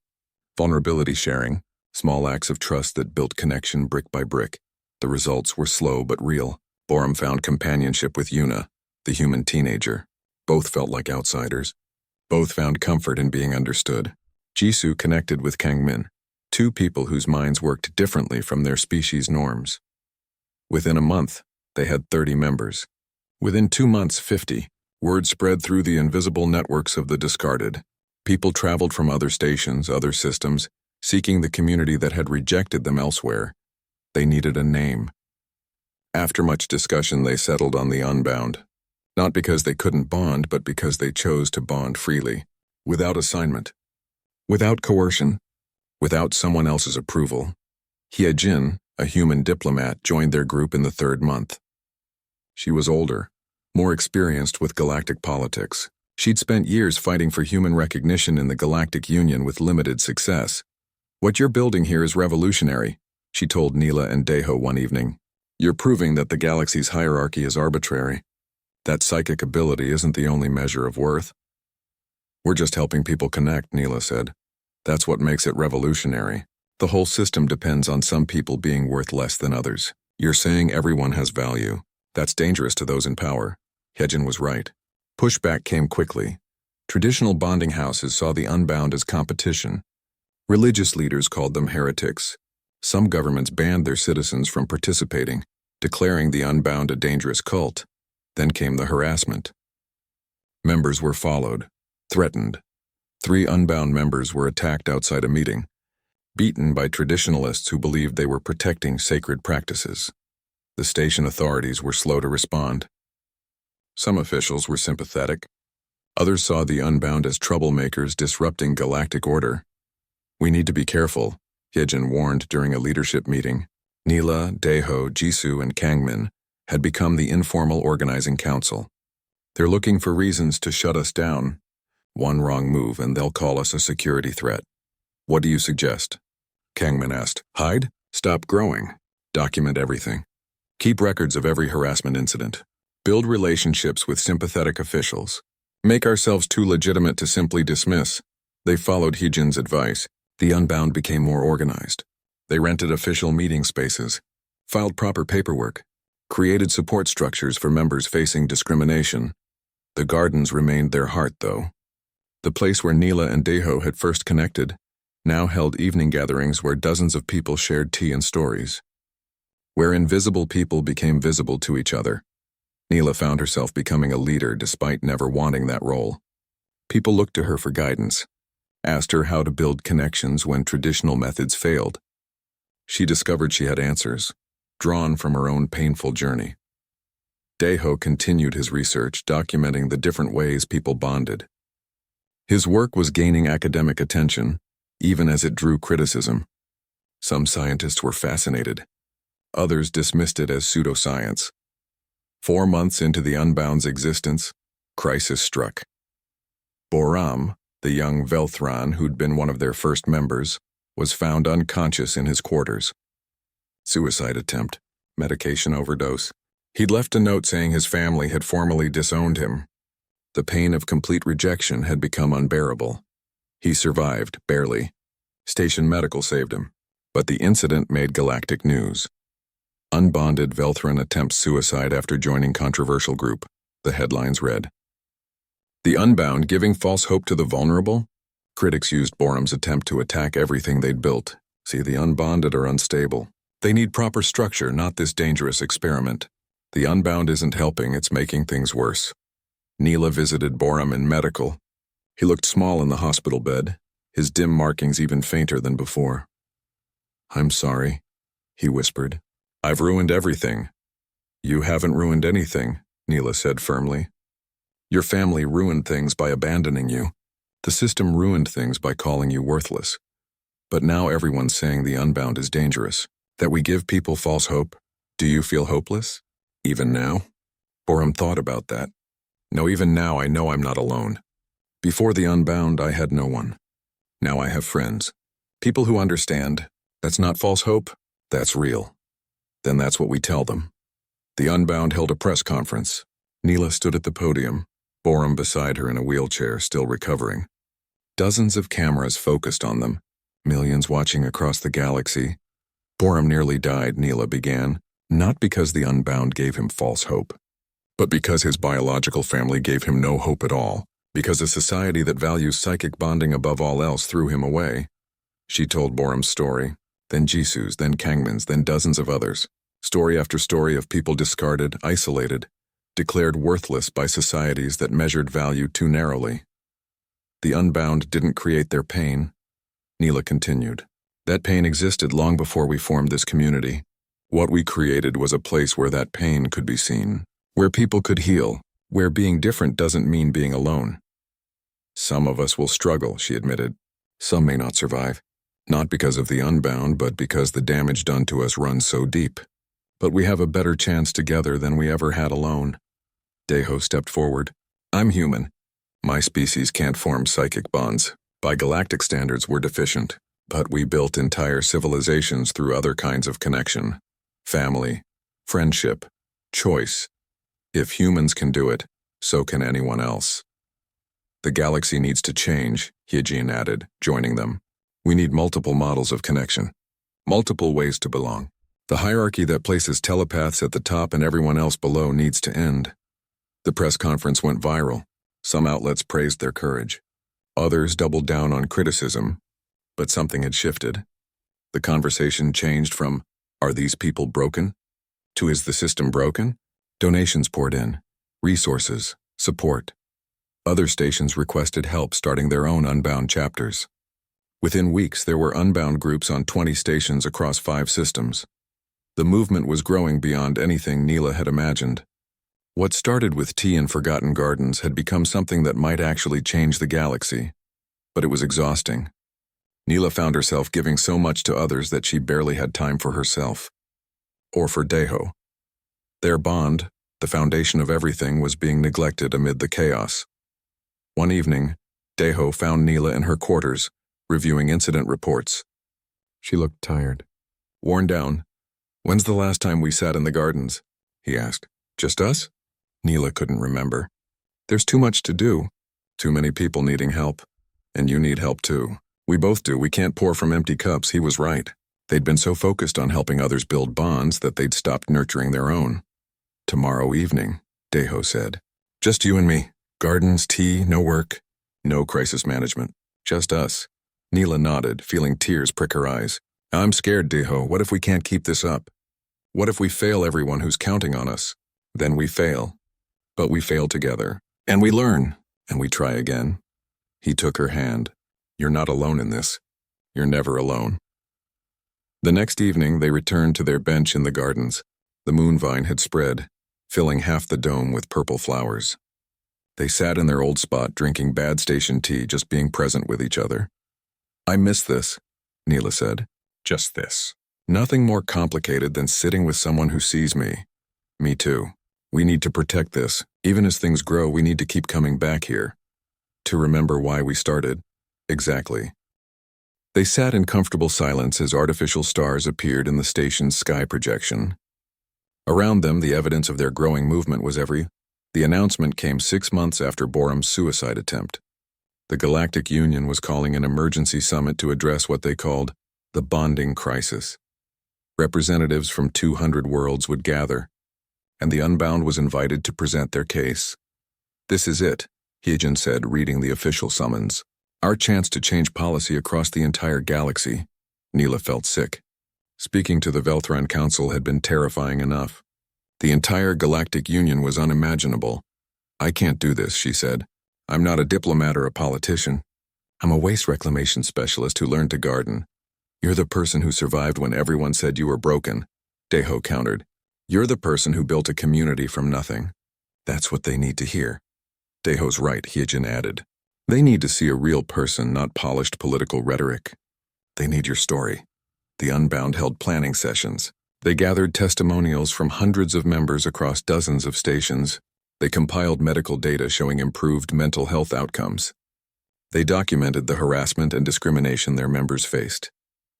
vulnerability sharing, small acts of trust that built connection brick by brick. The results were slow but real. Borum found companionship with Yuna, the human teenager. Both felt like outsiders. Both found comfort in being understood. Jisoo connected with Kangmin, 2 people whose minds worked differently from their species' norms. Within a month, they had 30 members. Within 2 months, 50. Word spread through the invisible networks of the discarded. People traveled from other stations, other systems, seeking the community that had rejected them elsewhere. They needed a name. After much discussion, they settled on the Unbound. Not because they couldn't bond, but because they chose to bond freely, without assignment, without coercion, without someone else's approval. Hyejin, a human diplomat, joined their group in the 3rd month. She was older, more experienced with galactic politics. She'd spent years fighting for human recognition in the Galactic Union with limited success. What you're building here is revolutionary, she told Neela and Deho one evening. You're proving that the galaxy's hierarchy is arbitrary. That psychic ability isn't the only measure of worth. We're just helping people connect, Neela said. That's what makes it revolutionary. The whole system depends on some people being worth less than others. You're saying everyone has value. That's dangerous to those in power. Hyejin was right. Pushback came quickly. Traditional bonding houses saw the Unbound as competition. Religious leaders called them heretics. Some governments banned their citizens from participating, declaring the Unbound a dangerous cult. Then came the harassment. Members were followed, threatened. 3 Unbound members were attacked outside a meeting, beaten by traditionalists who believed they were protecting sacred practices. The station authorities were slow to respond. Some officials were sympathetic. Others saw the Unbound as troublemakers disrupting galactic order. We need to be careful, Hyejin warned during a leadership meeting. Neela, Deho, Jisoo, and Kangmin had become the informal organizing council. They're looking for reasons to shut us down. One wrong move and they'll call us a security threat. What do you suggest? Kangmin asked. Hide? Stop growing. Document everything. Keep records of every harassment incident. Build relationships with sympathetic officials. Make ourselves too legitimate to simply dismiss. They followed Heejin's advice. The Unbound became more organized. They rented official meeting spaces, filed proper paperwork, created support structures for members facing discrimination. The gardens remained their heart, though. The place where Neela and Daeho had first connected now held evening gatherings where dozens of people shared tea and stories. Where invisible people became visible to each other. Neela found herself becoming a leader despite never wanting that role. People looked to her for guidance, asked her how to build connections when traditional methods failed. She discovered she had answers, drawn from her own painful journey. Daeho continued his research, documenting the different ways people bonded. His work was gaining academic attention, even as it drew criticism. Some scientists were fascinated. Others dismissed it as pseudoscience. 4 months into the Unbound's existence, crisis struck. Boram, the young Velthran who'd been one of their first members, was found unconscious in his quarters. Suicide attempt, medication overdose. He'd left a note saying his family had formally disowned him. The pain of complete rejection had become unbearable. He survived, barely. Station Medical saved him. But the incident made galactic news. Unbonded Velthran attempts suicide after joining controversial group, the headlines read. The Unbound giving false hope to the vulnerable? Critics used Boram's attempt to attack everything they'd built. See, the unbonded are unstable. They need proper structure, not this dangerous experiment. The Unbound isn't helping, it's making things worse. Neela visited Boram in medical. He looked small in the hospital bed, his dim markings even fainter than before. I'm sorry, he whispered. I've ruined everything. You haven't ruined anything, Neela said firmly. Your family ruined things by abandoning you. The system ruined things by calling you worthless. But now everyone's saying the Unbound is dangerous, that we give people false hope. Do you feel hopeless? Even now? Boram thought about that. No, even now I know I'm not alone. Before the Unbound, I had no one. Now I have friends. People who understand. That's not false hope, that's real. Then that's what we tell them. The Unbound held a press conference. Neela stood at the podium, Boram beside her in a wheelchair, still recovering. Dozens of cameras focused on them, millions watching across the galaxy. Boram nearly died, Neela began, not because the Unbound gave him false hope, but because his biological family gave him no hope at all, because a society that values psychic bonding above all else threw him away. She told Boram's story, then Jisu's, then Kangman's, then dozens of others. Story after story of people discarded, isolated, declared worthless by societies that measured value too narrowly. The Unbound didn't create their pain. Neela continued. That pain existed long before we formed this community. What we created was a place where that pain could be seen, where people could heal, where being different doesn't mean being alone. Some of us will struggle, she admitted. Some may not survive. Not because of the Unbound, but because the damage done to us runs so deep. But we have a better chance together than we ever had alone. Daeho stepped forward. I'm human. My species can't form psychic bonds. By galactic standards, we're deficient. But we built entire civilizations through other kinds of connection. Family, friendship, choice. If humans can do it, so can anyone else. The galaxy needs to change, Heejin added, joining them. We need multiple models of connection. Multiple ways to belong. The hierarchy that places telepaths at the top and everyone else below needs to end. The press conference went viral. Some outlets praised their courage. Others doubled down on criticism. But something had shifted. The conversation changed from, are these people broken? To, is the system broken? Donations poured in. Resources, support. Other stations requested help starting their own Unbound chapters. Within weeks, there were Unbound groups on 20 stations across 5 systems. The movement was growing beyond anything Neela had imagined. What started with tea in Forgotten Gardens had become something that might actually change the galaxy. But it was exhausting. Neela found herself giving so much to others that she barely had time for herself. Or for Daeho. Their bond, the foundation of everything, was being neglected amid the chaos. One evening, Daeho found Neela in her quarters, reviewing incident reports. She looked tired. Worn down. When's the last time we sat in the gardens? He asked. Just us? Neela couldn't remember. There's too much to do. Too many people needing help. And you need help too. We both do. We can't pour from empty cups. He was right. They'd been so focused on helping others build bonds that they'd stopped nurturing their own. Tomorrow evening, Deho said. Just you and me. Gardens, tea, no work. No crisis management. Just us. Neela nodded, feeling tears prick her eyes. I'm scared, Deho. What if we can't keep this up? What if we fail everyone who's counting on us? Then we fail. But we fail together. And we learn. And we try again. He took her hand. You're not alone in this. You're never alone. The next evening, they returned to their bench in the gardens. The moonvine had spread, filling half the dome with purple flowers. They sat in their old spot, drinking bad station tea, just being present with each other. I miss this, Neela said. Just this. Nothing more complicated than sitting with someone who sees me. Me too. We need to protect this. Even as things grow, we need to keep coming back here. To remember why we started. Exactly. They sat in comfortable silence as artificial stars appeared in the station's sky projection. Around them, the evidence of their growing movement was The announcement came 6 months after Borum's suicide attempt. The Galactic Union was calling an emergency summit to address what they called the bonding crisis. Representatives from 200 worlds would gather, and the Unbound was invited to present their case. This is it, Hyejin said, reading the official summons. Our chance to change policy across the entire galaxy. Neela felt sick. Speaking to the Velthran Council had been terrifying enough. The entire Galactic Union was unimaginable. I can't do this, she said. I'm not a diplomat or a politician. I'm a waste reclamation specialist who learned to garden. You're the person who survived when everyone said you were broken, Deho countered. You're the person who built a community from nothing. That's what they need to hear. Deho's right, Hyejin added. They need to see a real person, not polished political rhetoric. They need your story. The Unbound held planning sessions. They gathered testimonials from hundreds of members across dozens of stations. They compiled medical data showing improved mental health outcomes. They documented the harassment and discrimination their members faced.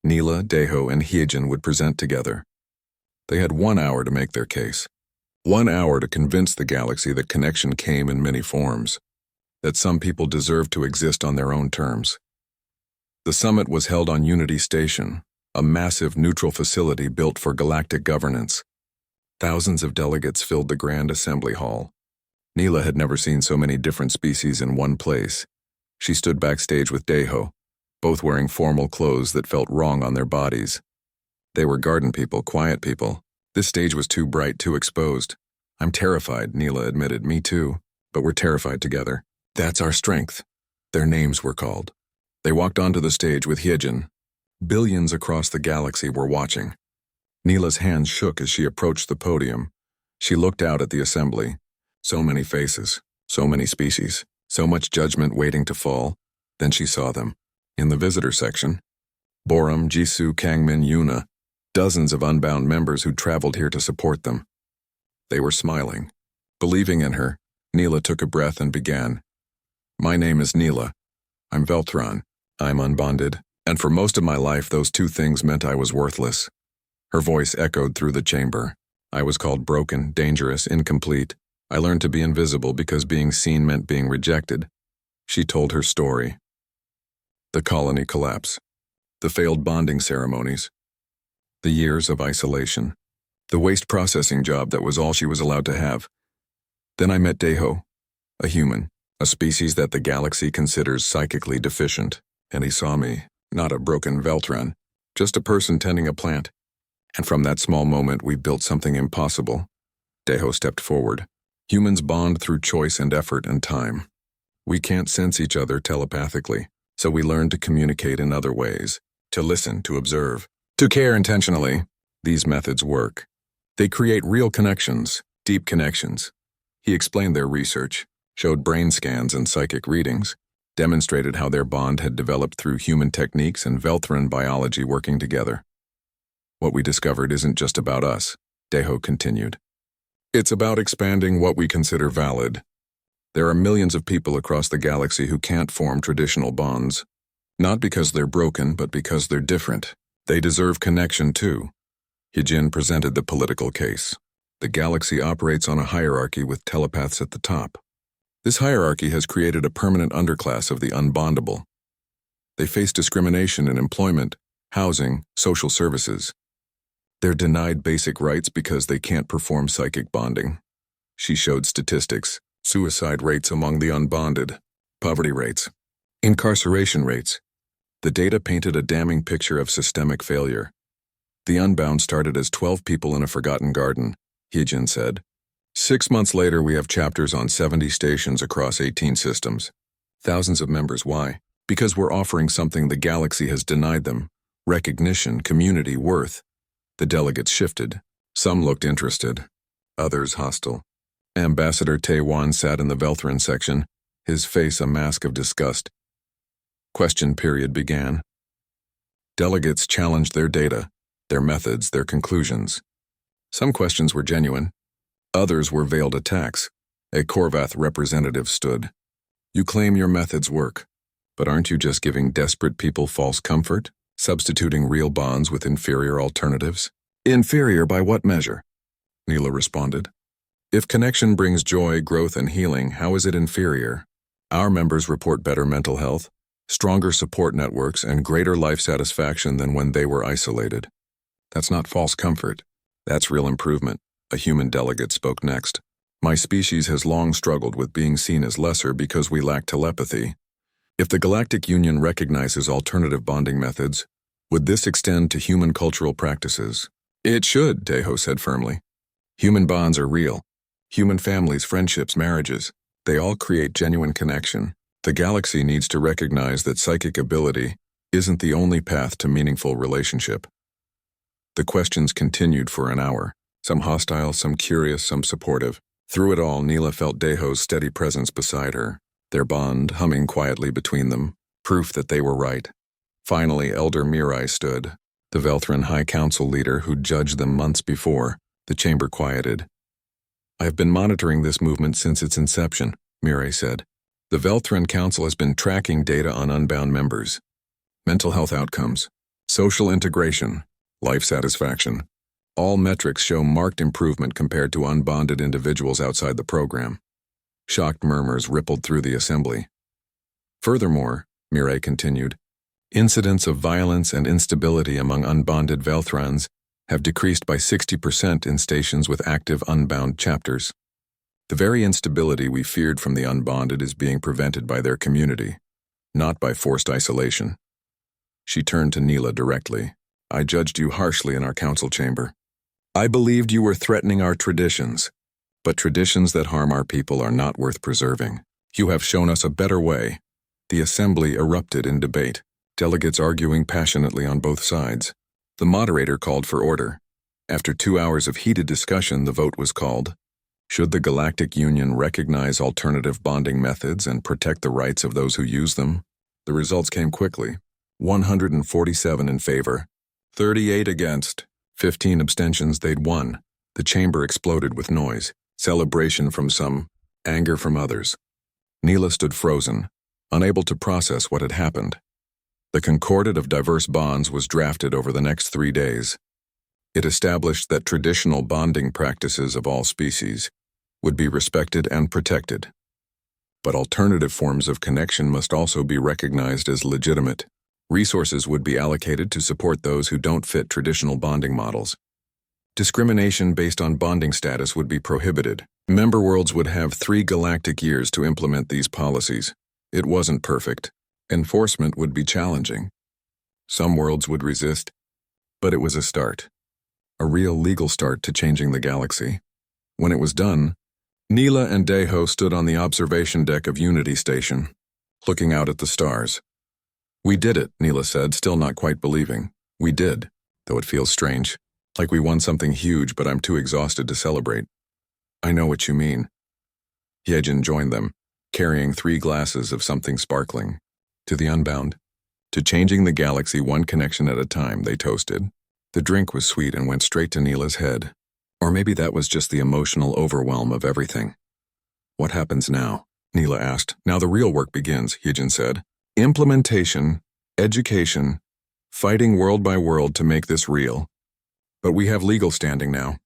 Neela, Deho, and Hyejin would present together. They had 1 hour to make their case. 1 hour to convince the galaxy that connection came in many forms, that some people deserve to exist on their own terms. The summit was held on Unity Station, a massive neutral facility built for galactic governance. Thousands of delegates filled the Grand Assembly Hall. Neela had never seen so many different species in one place. She stood backstage with Deho, both wearing formal clothes that felt wrong on their bodies. They were garden people, quiet people. This stage was too bright, too exposed. I'm terrified, Neela admitted. Me too, but we're terrified together. That's our strength. Their names were called. They walked onto the stage with Hyejin. Billions across the galaxy were watching. Neela's hands shook as she approached the podium. She looked out at the assembly. So many faces, so many species, so much judgment waiting to fall. Then she saw them. In the visitor section, Borum, Jisoo, Kangmin, Yuna, dozens of Unbound members who'd traveled here to support them. They were smiling. Believing in her, Neela took a breath and began. My name is Neela. I'm Velthran. I'm unbonded. And for most of my life, those two things meant I was worthless. Her voice echoed through the chamber. I was called broken, dangerous, incomplete. I learned to be invisible because being seen meant being rejected. She told her story. The colony collapse. The failed bonding ceremonies. The years of isolation. The waste processing job that was all she was allowed to have. Then I met Deho, a human, a species that the galaxy considers psychically deficient, and he saw me, not a broken Velthran, just a person tending a plant. And from that small moment, we built something impossible. Deho stepped forward. Humans bond through choice and effort and time. We can't sense each other telepathically, so we learn to communicate in other ways, to listen, to observe, to care intentionally. These methods work. They create real connections, deep connections. He explained their research, showed brain scans and psychic readings, demonstrated how their bond had developed through human techniques and Velthran biology working together. What we discovered isn't just about us, Deho continued. It's about expanding what we consider valid. There are millions of people across the galaxy who can't form traditional bonds. Not because they're broken, but because they're different. They deserve connection too. Hyejin presented the political case. The galaxy operates on a hierarchy with telepaths at the top. This hierarchy has created a permanent underclass of the unbondable. They face discrimination in employment, housing, social services. They're denied basic rights because they can't perform psychic bonding. She showed statistics, suicide rates among the unbonded, poverty rates, incarceration rates. The data painted a damning picture of systemic failure. The Unbound started as 12 people in a forgotten garden, Hyejin said. 6 months later, we have chapters on 70 stations across 18 systems. Thousands of members. Why? Because we're offering something the galaxy has denied them: recognition, community, worth. The delegates shifted. Some looked interested, others hostile. Ambassador Taewan sat in the Velthran section, his face a mask of disgust. Question period began. Delegates challenged their data, their methods, their conclusions. Some questions were genuine. Others were veiled attacks. A Korvath representative stood. You claim your methods work, but aren't you just giving desperate people false comfort, substituting real bonds with inferior alternatives? Inferior by what measure? Neela responded. If connection brings joy, growth, and healing, how is it inferior? Our members report better mental health, stronger support networks, and greater life satisfaction than when they were isolated. That's not false comfort. That's real improvement. A human delegate spoke next. My species has long struggled with being seen as lesser because we lack telepathy. If the Galactic Union recognizes alternative bonding methods, would this extend to human cultural practices? It should, Taeho said firmly. Human bonds are real. Human families, friendships, marriages, they all create genuine connection. The galaxy needs to recognize that psychic ability isn't the only path to meaningful relationship. The questions continued for an hour, some hostile, some curious, some supportive. Through it all, Neela felt Daeho's steady presence beside her, their bond humming quietly between them, proof that they were right. Finally, Elder Mirai stood, the Velthran High Council leader who'd judged them months before. The chamber quieted. I have been monitoring this movement since its inception, Mirai said. The Velthran Council has been tracking data on Unbound members. Mental health outcomes, social integration, life satisfaction. All metrics show marked improvement compared to unbonded individuals outside the program. Shocked murmurs rippled through the assembly. Furthermore, Mirai continued, incidents of violence and instability among unbonded Velthrans have decreased by 60% in stations with active unbound chapters. The very instability we feared from the unbonded is being prevented by their community, not by forced isolation. She turned to Neela directly. I judged you harshly in our council chamber. I believed you were threatening our traditions, but traditions that harm our people are not worth preserving. You have shown us a better way. The assembly erupted in debate, delegates arguing passionately on both sides. The moderator called for order. After 2 hours of heated discussion, the vote was called. Should the Galactic Union recognize alternative bonding methods and protect the rights of those who use them? The results came quickly. 147 in favor, 38 against, 15 abstentions. They'd won. The chamber exploded with noise, celebration from some, anger from others. Neela stood frozen, unable to process what had happened. The Concordat of Diverse Bonds was drafted over the next 3 days. It established that traditional bonding practices of all species would be respected and protected. But alternative forms of connection must also be recognized as legitimate. Resources would be allocated to support those who don't fit traditional bonding models. Discrimination based on bonding status would be prohibited. Member worlds would have 3 galactic years to implement these policies. It wasn't perfect. Enforcement would be challenging. Some worlds would resist, but it was a start. A real legal start to changing the galaxy. When it was done, Neela and Daeho stood on the observation deck of Unity Station, looking out at the stars. We did it, Neela said, still not quite believing. We did, though it feels strange. Like we won something huge, but I'm too exhausted to celebrate. I know what you mean. Hyejin joined them, carrying 3 glasses of something sparkling. To the Unbound. To changing the galaxy one connection at a time, they toasted. The drink was sweet and went straight to Neela's head. Or maybe that was just the emotional overwhelm of everything. What happens now? Neela asked. Now the real work begins, Hyejin said. Implementation, education, fighting world by world to make this real. But we have legal standing now.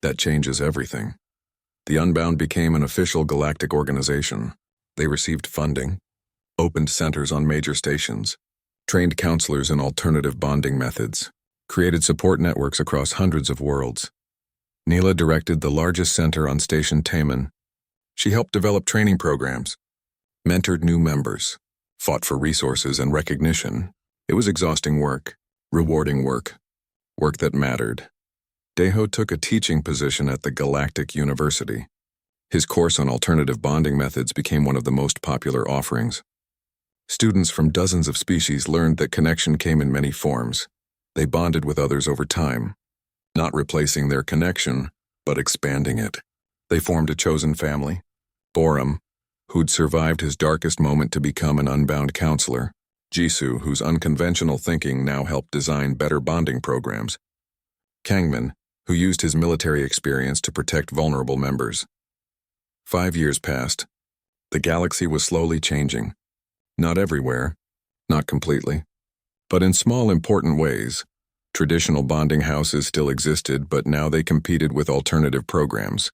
That changes everything. The Unbound became an official galactic organization. They received funding, opened centers on major stations, trained counselors in alternative bonding methods, created support networks across hundreds of worlds. Neela directed the largest center on Station Taman. She helped develop training programs, mentored new members, fought for resources and recognition. It was exhausting work, rewarding work that mattered. Deho took a teaching position at the Galactic University. His course on alternative bonding methods became one of the most popular offerings. Students from dozens of species learned that connection came in many forms. They bonded with others over time, not replacing their connection, but expanding it. They formed a chosen family, Borum, who'd survived his darkest moment to become an unbound counselor, Jisoo, whose unconventional thinking now helped design better bonding programs, Kangman, who used his military experience to protect vulnerable members. 5 years passed. The galaxy was slowly changing. Not everywhere, not completely, but in small, important ways. Traditional bonding houses still existed, but now they competed with alternative programs.